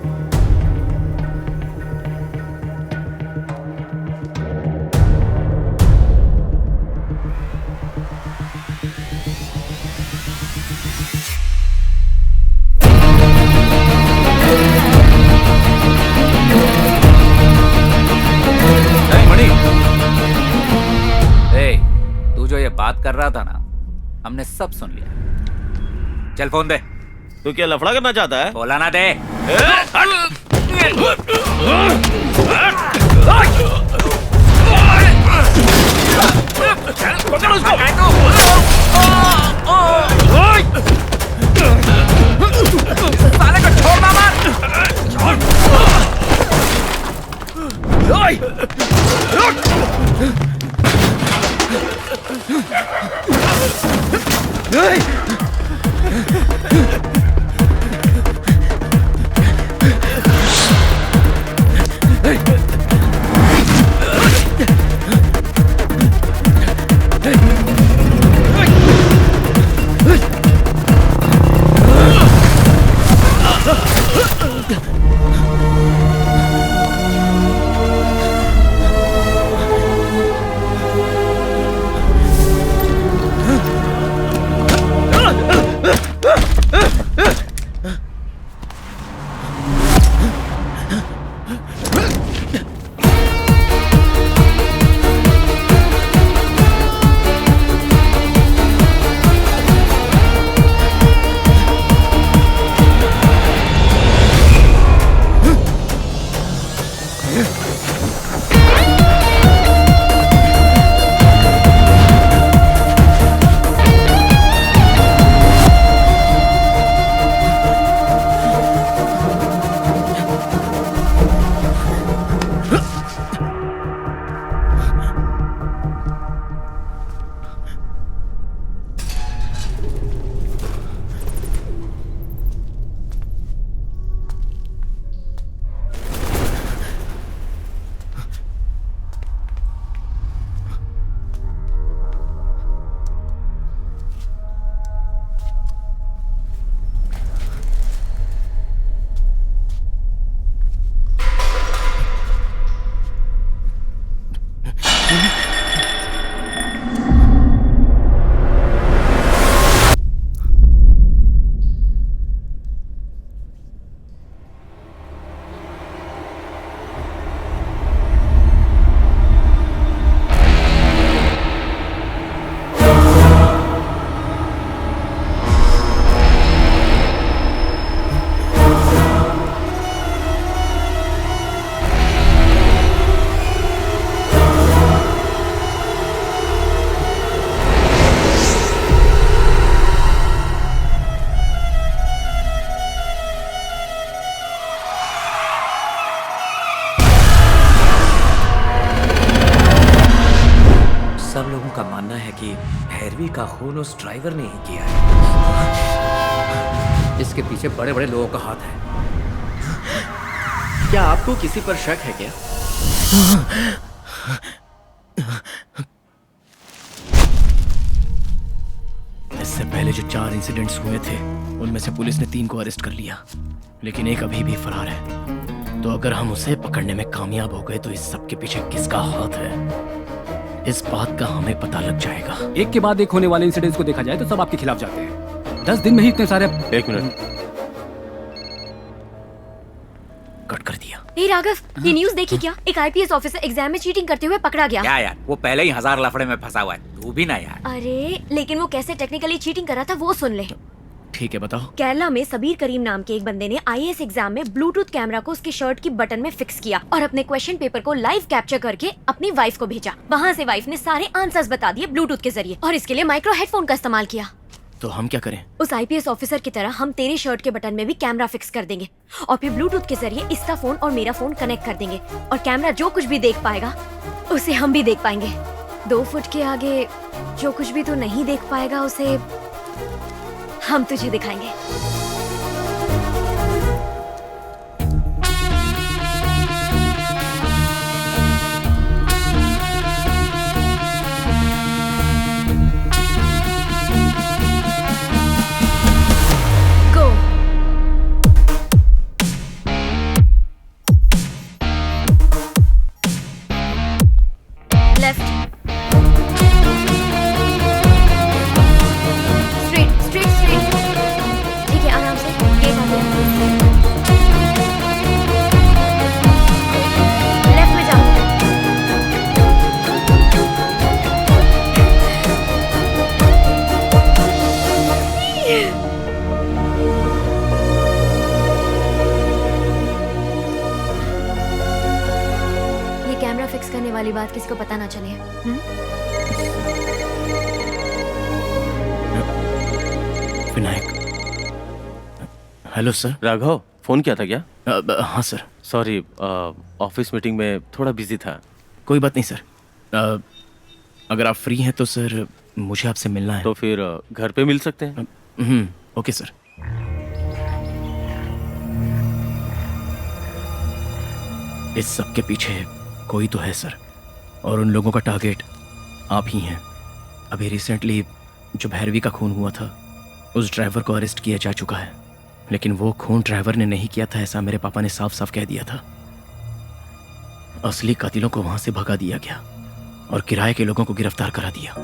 मणि, तू जो ये बात कर रहा था ना, हमने सब सुन लिया। चल फोन दे। तू क्या लफड़ा करना चाहता है? बोला ना दे। साले को छोड़ना सब लोगों का मानना है कि भैरवी का खून उस ड्राइवर ने ही किया है। इसके पीछे बड़े बड़े लोगों का हाथ है। क्या आपको किसी पर शक है क्या? इससे पहले जो 4 इंसिडेंट्स हुए थे उनमें से पुलिस ने 3 को अरेस्ट कर लिया, लेकिन एक अभी भी फरार है। तो अगर हम उसे पकड़ने में कामयाब हो गए तो इस सब के पीछे किसका हाथ है, इस बात का हमें पता लग जाएगा। एक के बाद एक होने वाले इंसिडेंट्स को देखा जाए तो सब आपके खिलाफ जाते हैं। 10 दिन में ही इतने सारे। 1 मिनट, कट कर दिया। हे राघव, ये न्यूज़ देखी क्या? एक आईपीएस ऑफिसर एग्जाम में चीटिंग करते हुए पकड़ा गया। क्या यार, वो पहले ही 1000 लफड़े में फंसा हुआ है, तू भी ना यार। अरे लेकिन वो कैसे टेक्निकली चीटिंग कर रहा था वो सुन ले। ठीक है, बताओ। केरला में सबीर करीम नाम के एक बंदे ने आईएएस एग्जाम में ब्लूटूथ कैमरा को उसके शर्ट की बटन में फिक्स किया और अपने क्वेश्चन पेपर को लाइव कैप्चर करके अपनी वाइफ को भेजा। वहाँ से वाइफ ने सारे आंसर्स बता दिए ब्लूटूथ के जरिए, और इसके लिए माइक्रो हेडफोन का इस्तेमाल किया। तो हम क्या करें? उस आईपीएस ऑफिसर की तरह हम तेरे शर्ट के बटन में भी कैमरा फिक्स कर देंगे और फिर ब्लूटूथ के जरिए इसका फोन और मेरा फोन कनेक्ट कर देंगे, और कैमरा जो कुछ भी देख पाएगा उसे हम भी देख पाएंगे। 2 फुट के आगे जो कुछ भी तू नहीं देख पाएगा उसे हम तुझे दिखाएंगे। ये कैमरा फिक्स करने वाली बात किसी को पता ना चले। Vinayak. Hello sir. Raghav, phone किया था क्या? हाँ सर। सॉरी, ऑफिस मीटिंग में थोड़ा बिजी था। कोई बात नहीं सर। अगर आप फ्री हैं तो सर मुझे आपसे मिलना है। तो फिर घर पे मिल सकते हैं। Okay sir. इस सब के पीछे कोई तो है सर, और उन लोगों का टारगेट आप ही हैं। अभी रिसेंटली जो भैरवी का खून हुआ था, उस ड्राइवर को अरेस्ट किया जा चुका है, लेकिन वो खून ड्राइवर ने नहीं किया था, ऐसा मेरे पापा ने साफ साफ कह दिया था। असली कातिलों को वहां से भगा दिया गया और किराए के लोगों को गिरफ्तार करा दिया।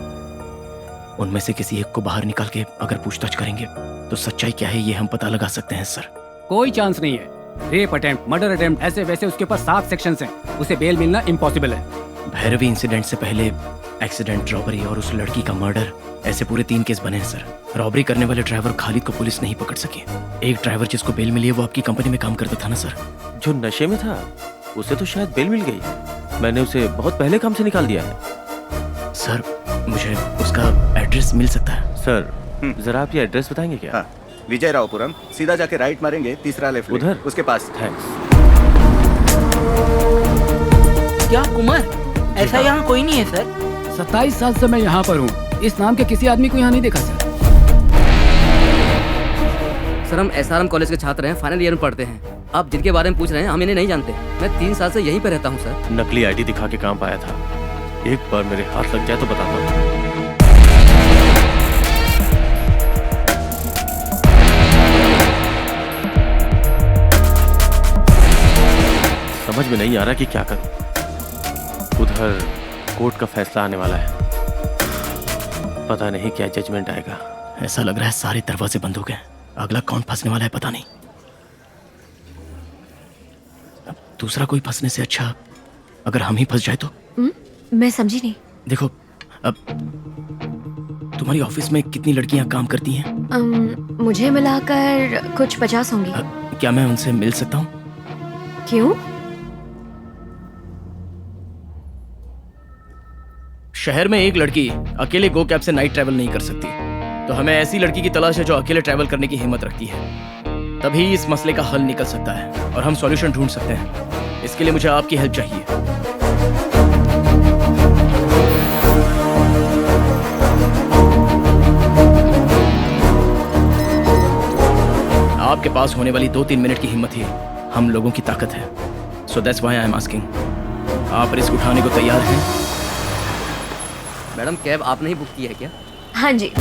उनमें से किसी एक को बाहर निकाल के अगर पूछताछ करेंगे तो सच्चाई क्या है ये हम पता लगा सकते हैं सर। कोई चांस नहीं है। रेप अटेम्प्ट, मर्डर अटेम्प्ट, ऐसे वैसे उसके ऊपर 7 सेक्शंस हैं। उसे बेल मिलना इम्पॉसिबल है। भैरवी इंसिडेंट से पहले एक्सीडेंट, रॉबरी और उस लड़की का मर्डर, ऐसे पूरे 3 केस बने हैं सर। रॉबरी करने वाले ड्राइवर खालिद को पुलिस नहीं पकड़ सकी। एक ड्राइवर जिसको बेल मिली है वो आपकी कंपनी में काम करता था ना सर? जो नशे में था उसे तो शायद बेल मिल गई। मैंने उसे बहुत पहले काम से निकाल दिया है। सर मुझे उसका एड्रेस मिल सकता है? सर जरा आप ये एड्रेस बताएंगे क्या? हाँ, विजय रावपुरम, सीधा जाके राइट मारेंगे, तीसरा लेफ्ट उधर उसके पास। थैंक्स। क्या कुमार, ऐसा यहाँ कोई नहीं है सर? 27 साल से मैं यहाँ पर हूँ। इस नाम के किसी आदमी को यहाँ नहीं देखा सर। सर हम SRM कॉलेज के छात्र हैं, फाइनल ईयर में पढ़ते हैं। आप जिनके बारे में पूछ रहे हैं हम इन्हें नहीं जानते। मैं 3 साल से यहीं पर रहता हूँ सर। नकली आईडी दिखा के काम पाया था। एक बार मेरे हाथ लग जाए तो बताता हूँ। समझ में नहीं आ रहा कि क्या करूं। उधर कोर्ट का फैसला आने वाला है, पता नहीं क्या जजमेंट आएगा। ऐसा लग रहा है सारे दरवाजे बंद हो गए। अगला कौन फंसने वाला है पता नहीं। अब दूसरा कोई फंसने से अच्छा अगर हम ही फंस जाए तो। मैं समझी नहीं। देखो, अब तुम्हारी ऑफिस में कितनी लड़कियां काम करती हैं? मुझे मिलाकर कुछ 50 होंगी। क्या मैं उनसे मिल सकता हूँ? क्यों? शहर में एक लड़की अकेले गो कैब से नाइट ट्रैवल नहीं कर सकती, तो हमें ऐसी लड़की की तलाश है जो अकेले ट्रैवल करने की हिम्मत रखती है। तभी इस मसले का हल निकल सकता है और हम सॉल्यूशन ढूंढ सकते हैं। इसके लिए मुझे आपकी हेल्प चाहिए। आपके पास होने वाली 2-3 मिनट की हिम्मत ही हम लोगों की ताकत है। So that's why I am asking, आप रिस्क उठाने को तैयार हैं? मैडम कैब आपने ही बुक की है क्या? हाँ जी।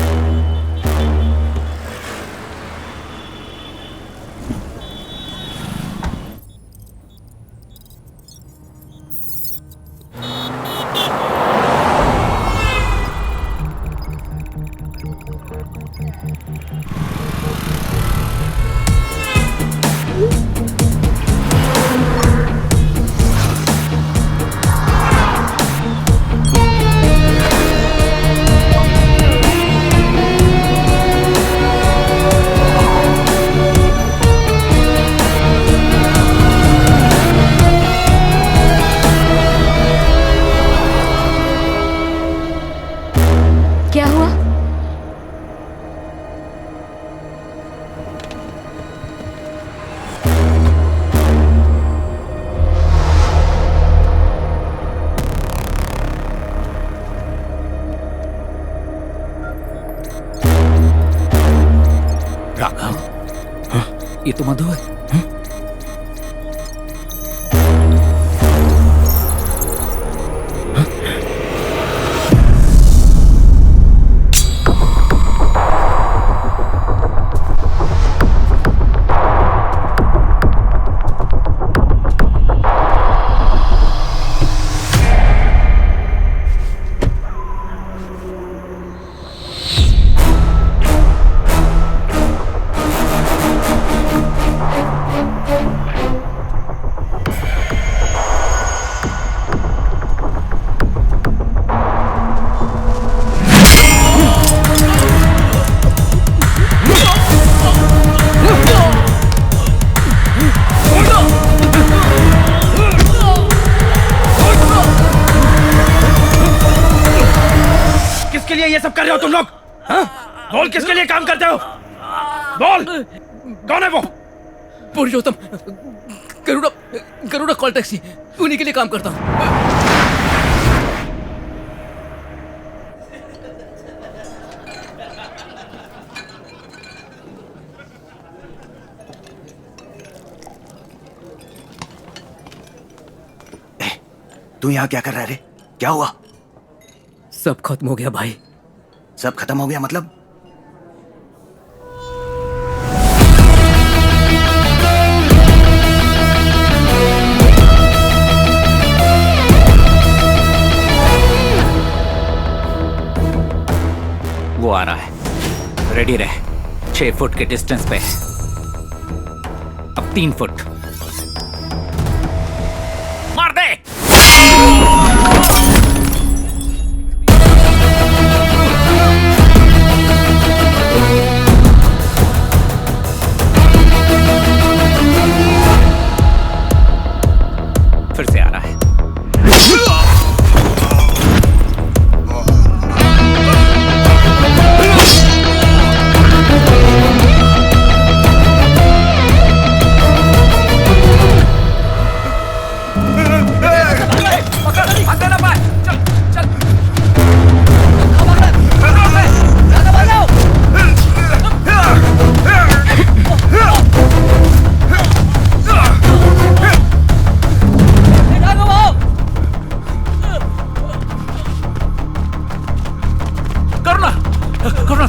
क्या हुआ? राघव, हाँ? ये तो मधु है। बोल किसके लिए काम करते हो? बोल कौन है वो? पुरुषोत्तम, गरुड़ा कॉल टैक्सी, उन्हीं के लिए काम करता हूँ। तू यहाँ क्या कर रहा है रे? क्या हुआ? सब खत्म हो गया भाई। सब खत्म हो गया मतलब? वो आ रहा है, रेडी रहे। 6 फुट के डिस्टेंस पे, अब 3 फुट। मार दे। फिर से आ रहा है।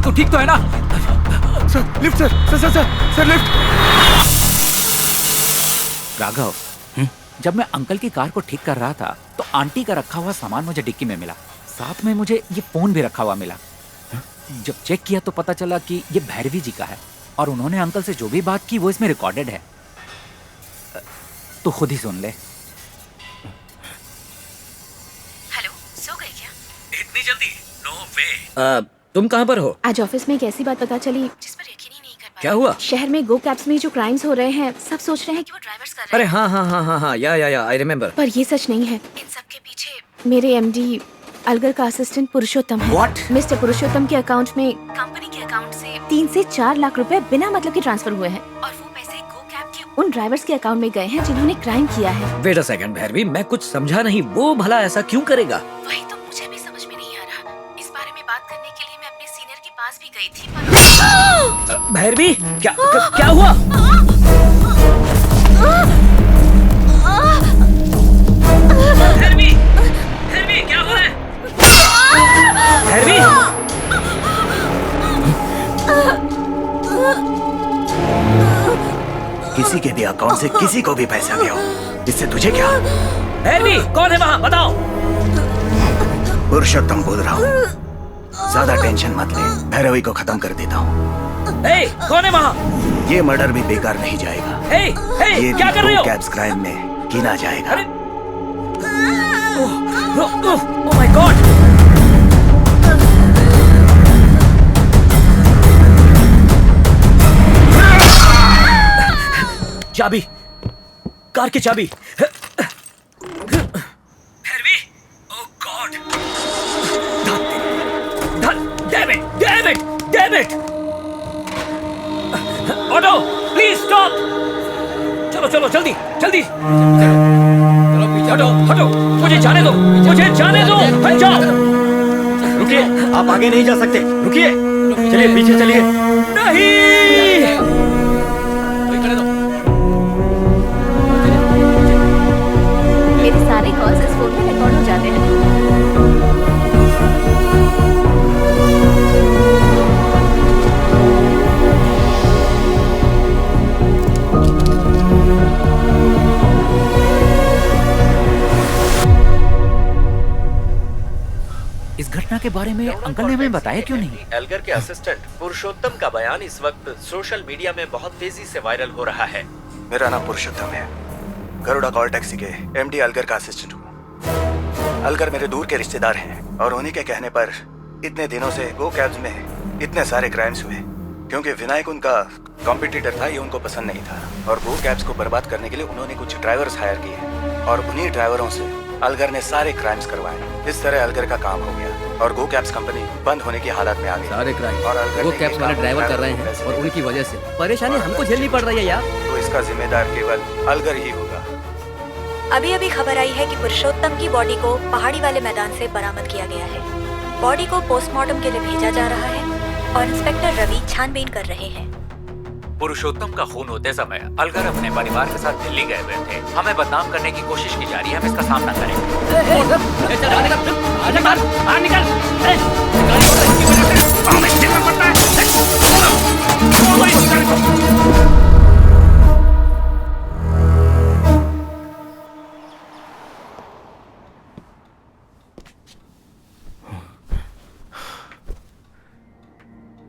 तो ठीक तो है ना? Sir lift, sir lift. Raghav, जब मैं अंकल की कार को ठीक कर रहा था तो आंटी का रखा हुआ सामान मुझे डिक्की में मिला। साथ में मुझे ये फोन भी रखा हुआ मिला। जब चेक किया तो पता चला कि ये भैरवी जी का है और उन्होंने अंकल से जो भी बात की वो इसमें रिकॉर्डेड है। तो खुद ही सुन ले। हेलो, सो गई क्या? इतनी जल्दी? नो वे। तुम कहाँ पर हो? आज ऑफिस में एक ऐसी बात पता चली जिस पर यकीन ही नहीं कर पाया। क्या हुआ? शहर में गो कैब्स में जो क्राइम्स हो रहे हैं, सब सोच रहे हैं कि वो ड्राइवर्स कर रहे हैं। अरे हाँ, या आई रिमेम्बर। पर ये सच नहीं है। इन सब के पीछे मेरे एमडी अलगर का असिस्टेंट पुरुषोत्तम है। What? मिस्टर पुरुषोत्तम के अकाउंट में कंपनी के अकाउंट से 3 से 4 लाख रुपए बिना मतलब के ट्रांसफर हुए हैं और वो पैसे गो कैब के उन ड्राइवर्स के अकाउंट में गए हैं जिन्होंने क्राइम किया है। वेट अ सेकंड भैरवी, मैं कुछ समझा नहीं। वो भला ऐसा क्यों करेगा? वही तो मुझे भी समझ में नहीं आ रहा। इस बारे में बात करने के लिए मैं अपने सीनियर के पास भी गई थी पर भैरवी, क्या हुआ? भैरवी, क्या हो रहा है? भैरवी! किसी के भी अकाउंट से किसी को भी पैसा गया हो, इससे तुझे क्या? भैरवी, कौन है वहाँ? बताओ। पुरुषोत्तम बोल रहा हूँ, ज्यादा टेंशन मत ले, भैरवी को खत्म कर देता हूँ। कौन है वहाँ? ये मर्डर भी बेकार नहीं जाएगा। ये क्या कर रहे हो? कैब्स क्राइम में गिना जाएगा। Oh my god! चाबी, कार की चाबी। Bhairavi, oh god! Damn it! Auto, please stop! चलो जल्दी! हटो! मुझे जाने दो! हट जाओ! रुकिए, आप आगे नहीं जा सकते। रुकिए, चलिए पीछे चलिए। नहीं! मेरे सारे कॉल्स इस फोन में रिकॉर्ड हो जाते हैं। इस घटना के बारे में अंकल ने हमें बताया क्यों नहीं? अलगर के असिस्टेंट पुरुषोत्तम का बयान इस वक्त सोशल मीडिया में बहुत तेजी से वायरल हो रहा है। मेरा नाम पुरुषोत्तम है, गरुड़ा कॉल टैक्सी के एमडी अलगर का असिस्टेंट हूँ। अलगर मेरे दूर के रिश्तेदार हैं और उन्हीं के कहने पर इतने दिनों से गो कैब्स में इतने सारे क्राइम्स हुए, क्योंकि विनायक उनका कॉम्पिटिटर था, ये उनको पसंद नहीं था और गो कैब्स को बर्बाद करने के लिए उन्होंने कुछ ड्राइवर्स हायर किए और उन्हीं ड्राइवरों से अलगर ने सारे क्राइम्स करवाए। इस तरह अलगर का काम हो गया। और गो कैब्स कंपनी बंद होने की हालत में आ गई। सारे क्राइम और अलगर वो ने कैब्स ये वाले काम ड्राइवर कर रहे पैसे हैं और उनकी वजह से परेशानी हमको झेलनी पड़ रही है यार। तो इसका जिम्मेदार केवल अलगर ही होगा। अभी अभी खबर आई है कि पुरुषोत्तम की बॉडी को पहाड़ी वाले मैदान से बरामद किया गया है। बॉडी को पोस्टमार्टम के लिए भेजा जा रहा है और इंस्पेक्टर रवि छानबीन कर रहे हैं। पुरुषोत्तम का खून होते समय अलगर अपने परिवार के साथ दिल्ली गए हुए थे। हमें बदनाम करने की कोशिश की जा रही है, हम इसका सामना करेंगे।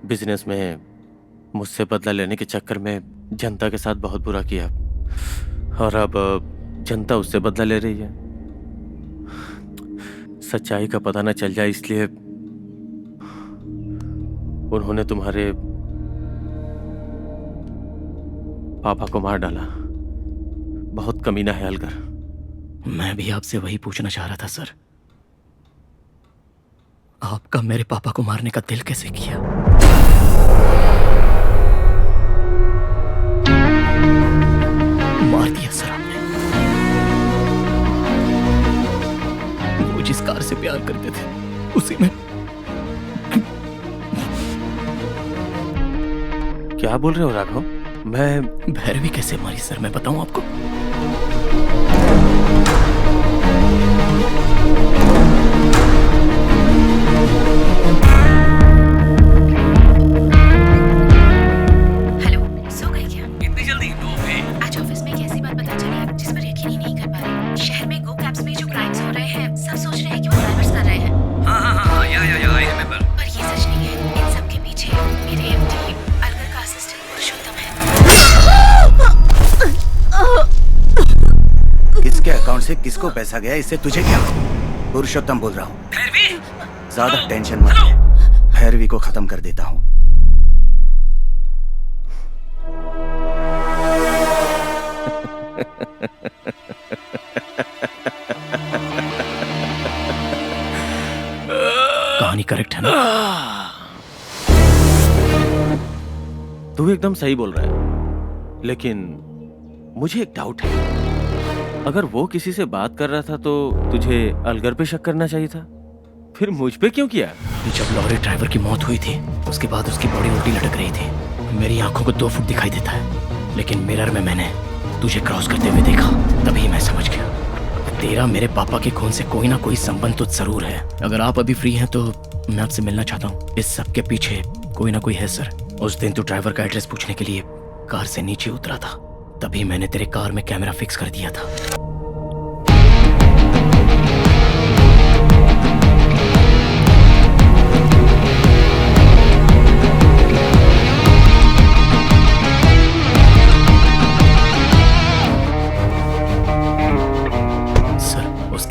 बिजनेस में मुझसे बदला लेने के चक्कर में जनता के साथ बहुत बुरा किया और अब जनता उससे बदला ले रही है। सच्चाई का पता न चल जाए इसलिए उन्होंने तुम्हारे पापा को मार डाला। बहुत कमीना है अलगर। मैं भी आपसे वही पूछना चाह रहा था सर, आपका मेरे पापा को मारने का दिल कैसे किया? मार दिया सर आपने। वो जिस कार से प्यार करते थे उसी में। क्या बोल रहे हो राघव? मैं भैरवी कैसे मारी सर, मैं बताऊं आपको? से किसको पैसा गया इससे तुझे क्या? पुरुषोत्तम बोल रहा हूँ। ज्यादा टेंशन मत ले, भैरवी को खत्म कर देता हूँ। कहानी करेक्ट है ना? तू एकदम सही बोल रहा है, लेकिन मुझे एक डाउट है। अगर वो किसी से बात कर रहा था तो तुझे अलगर पे शक करना चाहिए था, फिर मुझ पे क्यों किया? जब लॉरी ड्राइवर की मौत हुई थी उसके बाद उसकी बॉडी उल्टी लटक रही थी। मेरी आंखों को 2 फुट दिखाई देता है, लेकिन मिरर में मैंने तुझे क्रॉस करते हुए देखा। तभी मैं समझ गया तेरा मेरे पापा के खून से कोई ना कोई संबंध तो जरूर है। अगर आप अभी फ्री हैं तो मैं आपसे मिलना चाहता हूँ। इस सब के पीछे कोई ना कोई है सर। उस दिन तू ड्राइवर का एड्रेस पूछने के लिए कार से नीचे उतरा था, तभी मैंने तेरे कार में कैमरा फिक्स कर दिया था।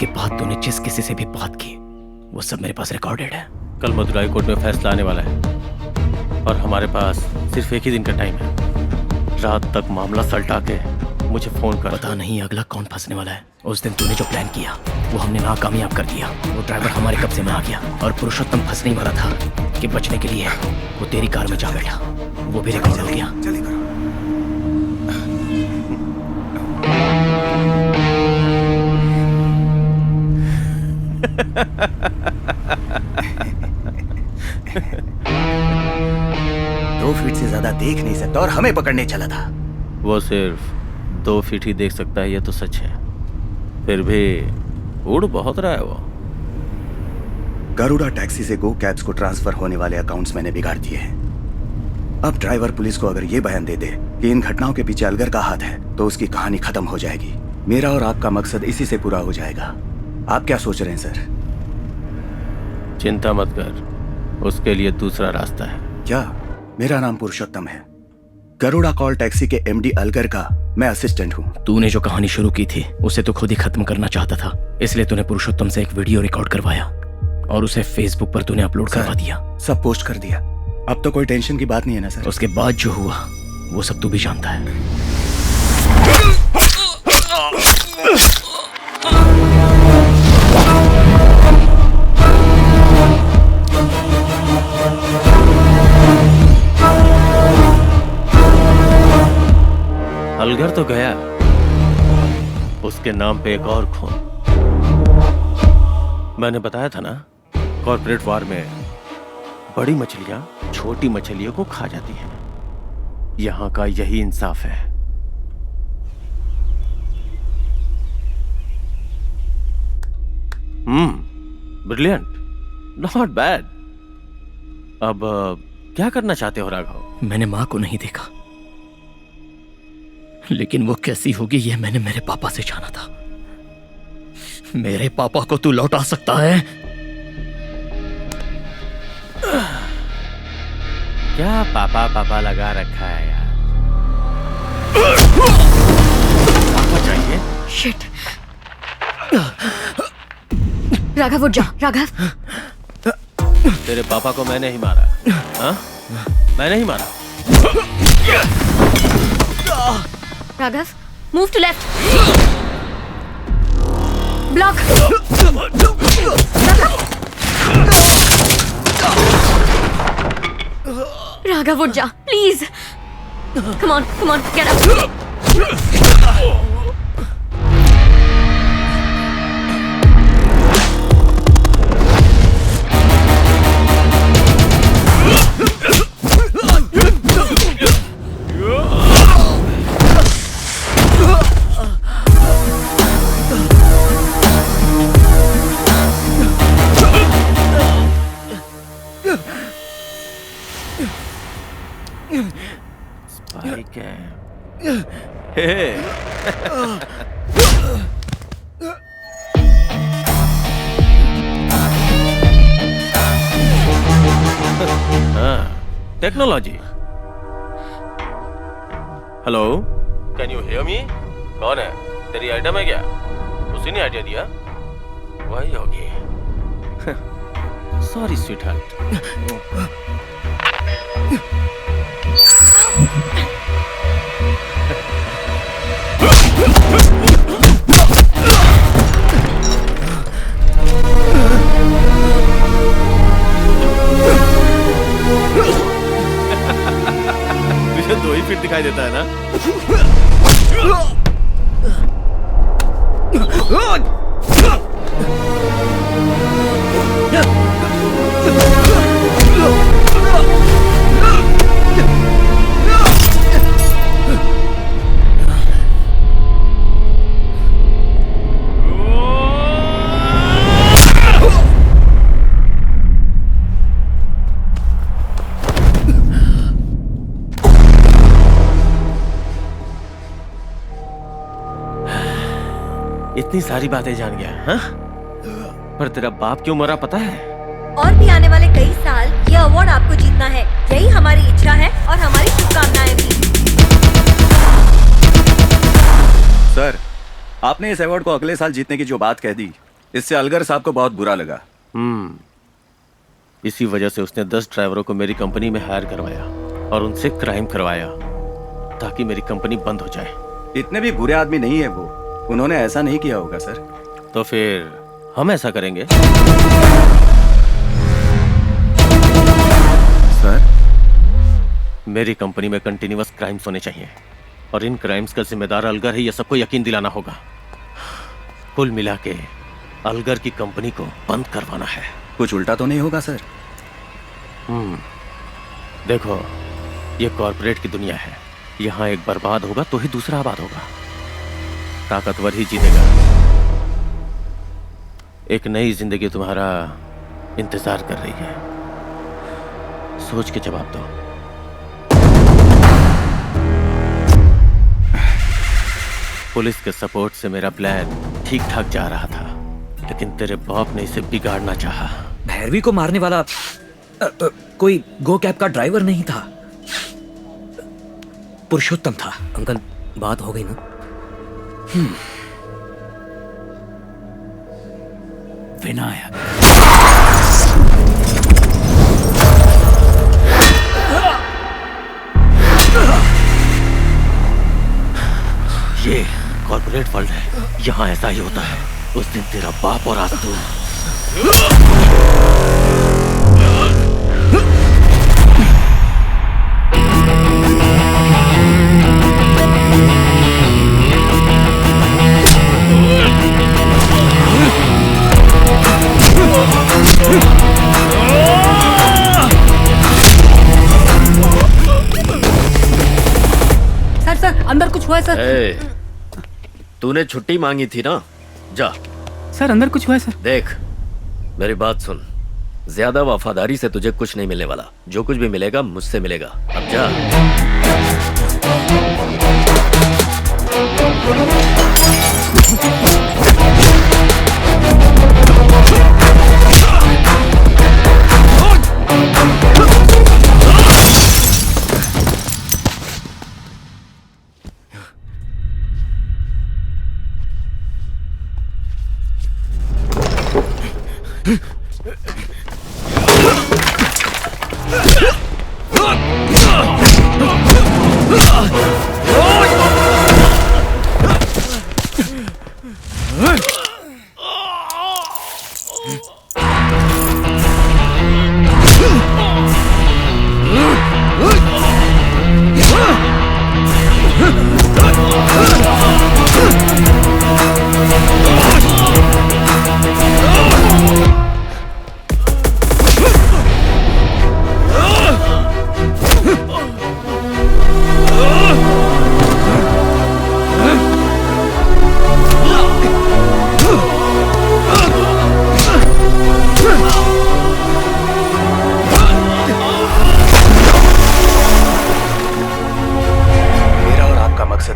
के बाद तूने जिस किसी से भी बात की वो सब मेरे पास रिकॉर्डेड है। कल मदुराई कोर्ट में फैसला आने वाला है और हमारे पास सिर्फ एक ही दिन का टाइम है। रात तक मामला सलटा के मुझे फोन कर। पता नहीं अगला कौन फंसने वाला है। उस दिन तूने जो प्लान किया वो हमने नाकामयाब कर दिया। वो ड्राइवर हमारे कब्जे में आ गया और पुरुषोत्तम फंसने ही वाला था कि बचने के लिए वो तेरी कार में जा बैठा। वो भी रिकॉर्ड हो गया। दो फीट से ज्यादा देख नहीं सकता और हमें पकड़ने चला था। वो सिर्फ 2 फीट ही देख सकता है, ये तो सच है। फिर भी उड़ बहुत रहा है वो। गरुड़ा टैक्सी से गो कैब्स को ट्रांसफर होने वाले अकाउंट्स मैंने बिगाड़ दिए हैं। अब ड्राइवर पुलिस को अगर ये बयान दे दे कि इन घटनाओं के पीछे अलगर का हाथ है तो उसकी कहानी खत्म हो जाएगी। मेरा और आपका मकसद इसी से पूरा हो जाएगा। आप क्या सोच रहे हैं सर? चिंता मत कर, उसके लिए दूसरा रास्ता है। क्या? मेरा नाम पुरुषोत्तम है। गरुड़ा कॉल टैक्सी के एमडी अलगर का मैं असिस्टेंट हूँ। तूने जो कहानी शुरू की थी उसे तो खुद ही खत्म करना चाहता था, इसलिए तूने पुरुषोत्तम से एक वीडियो रिकॉर्ड करवाया और उसे फेसबुक पर तूने अपलोड करवा दिया। सब पोस्ट कर दिया। अब तो कोई टेंशन की बात नहीं है ना सर? उसके बाद जो हुआ वो सब तू भी जानता है। अलगर तो गया, उसके नाम पे एक और खून। मैंने बताया था ना, कॉर्पोरेट वार में बड़ी मछलियां छोटी मछलियों को खा जाती हैं। यहां का यही इंसाफ है। Brilliant, not bad. अब क्या करना चाहते हो राघव? मैंने मां को नहीं देखा, लेकिन वो कैसी होगी ये मैंने मेरे पापा से जाना था। मेरे पापा को तू लौटा सकता है? क्या पापा पापा लगा रखा है यार? पापा चाहिए? शिट। राघव उठ जा, राघव। तेरे पापा को मैंने ही मारा। हाँ? मैंने ही मारा। Raghav, move to left. Block. Raghav उठ जा, please. Come on, get up. Spike है। Hey. Technology. Hello, can you hear me? कौन है? तेरी आइटम है क्या? उसी ने आइडिया दिया? वही होगी। Sorry sweet heart. तुझे 2 ही फीट दिखाई देता है ना? इतनी सारी बातें जान गया, हाँ? पर तेरा बाप क्यों मरा पता है? और भी आने वाले कई साल ये अवार्ड आपको जीतना है, यही हमारी इच्छा है और हमारी शुभकामनाएं भी। सर, आपने इस अवार्ड को अगले साल जीतने की जो बात कह दी, इससे अलगर साहब को बहुत बुरा लगा। इसी वजह से उसने 10 ड्राइवरों को मेरी कंपनी में हायर करवाया और उनसे क्राइम करवाया ताकि मेरी कंपनी बंद हो जाए। इतने भी बुरे आदमी नहीं है वो, उन्होंने ऐसा नहीं किया होगा सर। तो फिर हम ऐसा करेंगे? सर, मेरी कंपनी में कंटिन्यूअस क्राइम्स होने चाहिए और इन क्राइम्स का जिम्मेदार अलगर है, ये सबको यकीन दिलाना होगा। कुल मिला के अलगर की कंपनी को बंद करवाना है। कुछ उल्टा तो नहीं होगा सर? देखो, ये कॉर्पोरेट की दुनिया है, यहाँ एक बर्बाद होगा तो ही दूसरा आबाद होगा। ताकतवर ही जीतेगा। एक नई जिंदगी तुम्हारा इंतजार कर रही है। सोच के जवाब दो। पुलिस के सपोर्ट से मेरा प्लान ठीक ठाक जा रहा था, लेकिन तेरे बाप ने इसे बिगाड़ना चाहा। भैरवी को मारने वाला कोई गो कैब का ड्राइवर नहीं था, पुरुषोत्तम था। अंकल, बात हो गई ना? विनायक। ये कॉर्पोरेट वर्ल्ड है, यहाँ ऐसा ही होता है। उस दिन तेरा बाप और आज तू। सर, अंदर कुछ हुआ है सर। ए, तूने छुट्टी मांगी थी ना, जा। सर अंदर कुछ हुआ है सर। देख मेरी बात सुन, ज्यादा वफादारी से तुझे कुछ नहीं मिलने वाला। जो कुछ भी मिलेगा मुझसे मिलेगा। अब जा।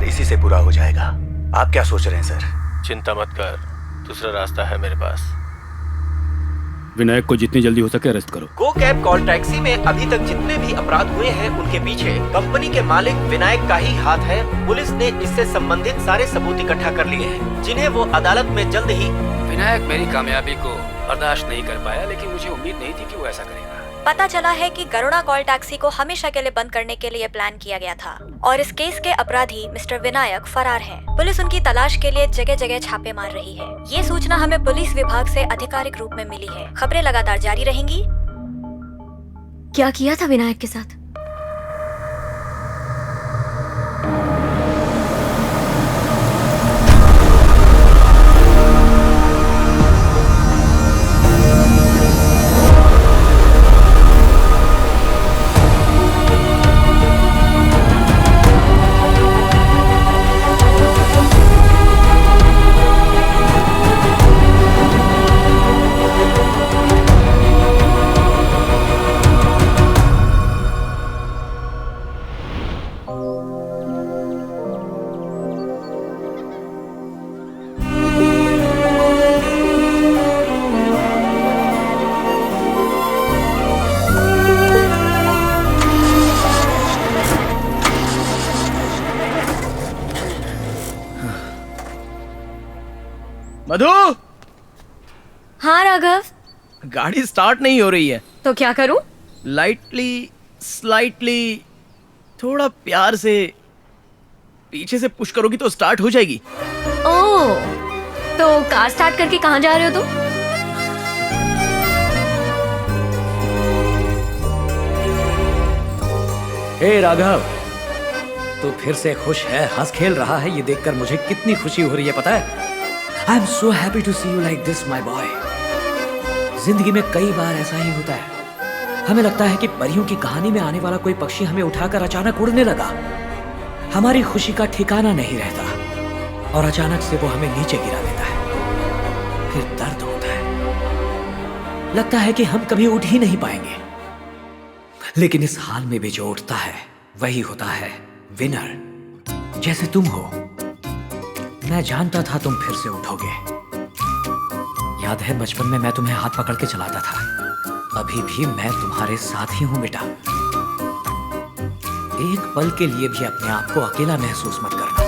इसी से पूरा हो जाएगा। आप क्या सोच रहे हैं सर? चिंता मत कर, दूसरा रास्ता है मेरे पास। विनायक को जितनी जल्दी हो सके अरेस्ट करो। गो कैब कॉल टैक्सी में अभी तक जितने भी अपराध हुए हैं उनके पीछे कंपनी के मालिक विनायक का ही हाथ है। पुलिस ने इससे संबंधित सारे सबूत इकट्ठा कर लिए हैं, जिन्हें वो अदालत में जल्द ही। विनायक मेरी कामयाबी को बर्दाश्त नहीं कर पाया, लेकिन मुझे उम्मीद नहीं थी कि वो ऐसा करेगा। पता चला है कि गरुड़ा कॉल टैक्सी को हमेशा के लिए बंद करने के लिए प्लान किया गया था और इस केस के अपराधी मिस्टर विनायक फरार हैं। पुलिस उनकी तलाश के लिए जगह जगह छापे मार रही है। ये सूचना हमें पुलिस विभाग से आधिकारिक रूप में मिली है। खबरें लगातार जारी रहेंगी। क्या किया था विनायक के साथ? मधु। हाँ राघव। गाड़ी स्टार्ट नहीं हो रही है। तो क्या करूं? लाइटली स्लाइटली थोड़ा प्यार से पीछे से पुश करोगी तो स्टार्ट हो जाएगी। ओह, तो कार स्टार्ट करके कहाँ जा रहे हो तुम? हे राघव, तू फिर से खुश है, हंस खेल रहा है। ये देखकर मुझे कितनी खुशी हो रही है पता है। I am so happy to see you like this my boy. जिंदगी में कई बार ऐसा ही होता है। हमें लगता है कि परियों की कहानी में आने वाला कोई पक्षी हमें उठाकर अचानक उड़ने लगा। हमारी खुशी का ठिकाना नहीं रहता और अचानक से वो हमें नीचे गिरा देता है। फिर दर्द होता है, लगता है कि हम कभी उठ ही नहीं पाएंगे। लेकिन इस हाल में भी जो उठता है वही होता है विनर। जैसे तुम हो। मैं जानता था तुम फिर से उठोगे। याद है बचपन में मैं तुम्हें हाथ पकड़ के चलाता था। अभी भी मैं तुम्हारे साथ ही हूं बेटा। एक पल के लिए भी अपने आप को अकेला महसूस मत करना।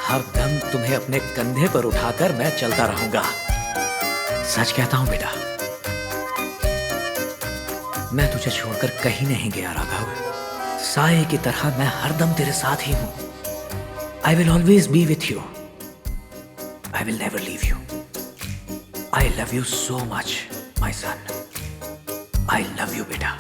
हर दम तुम्हें अपने कंधे पर उठाकर मैं चलता रहूंगा। सच कहता हूं बेटा, मैं तुझे छोड़कर कहीं नहीं गया राघव। साए की तरह मैं हरदम तेरे साथ ही हूं। I will always be with you. I will never leave you. I love you so much, my son. I love you, beta.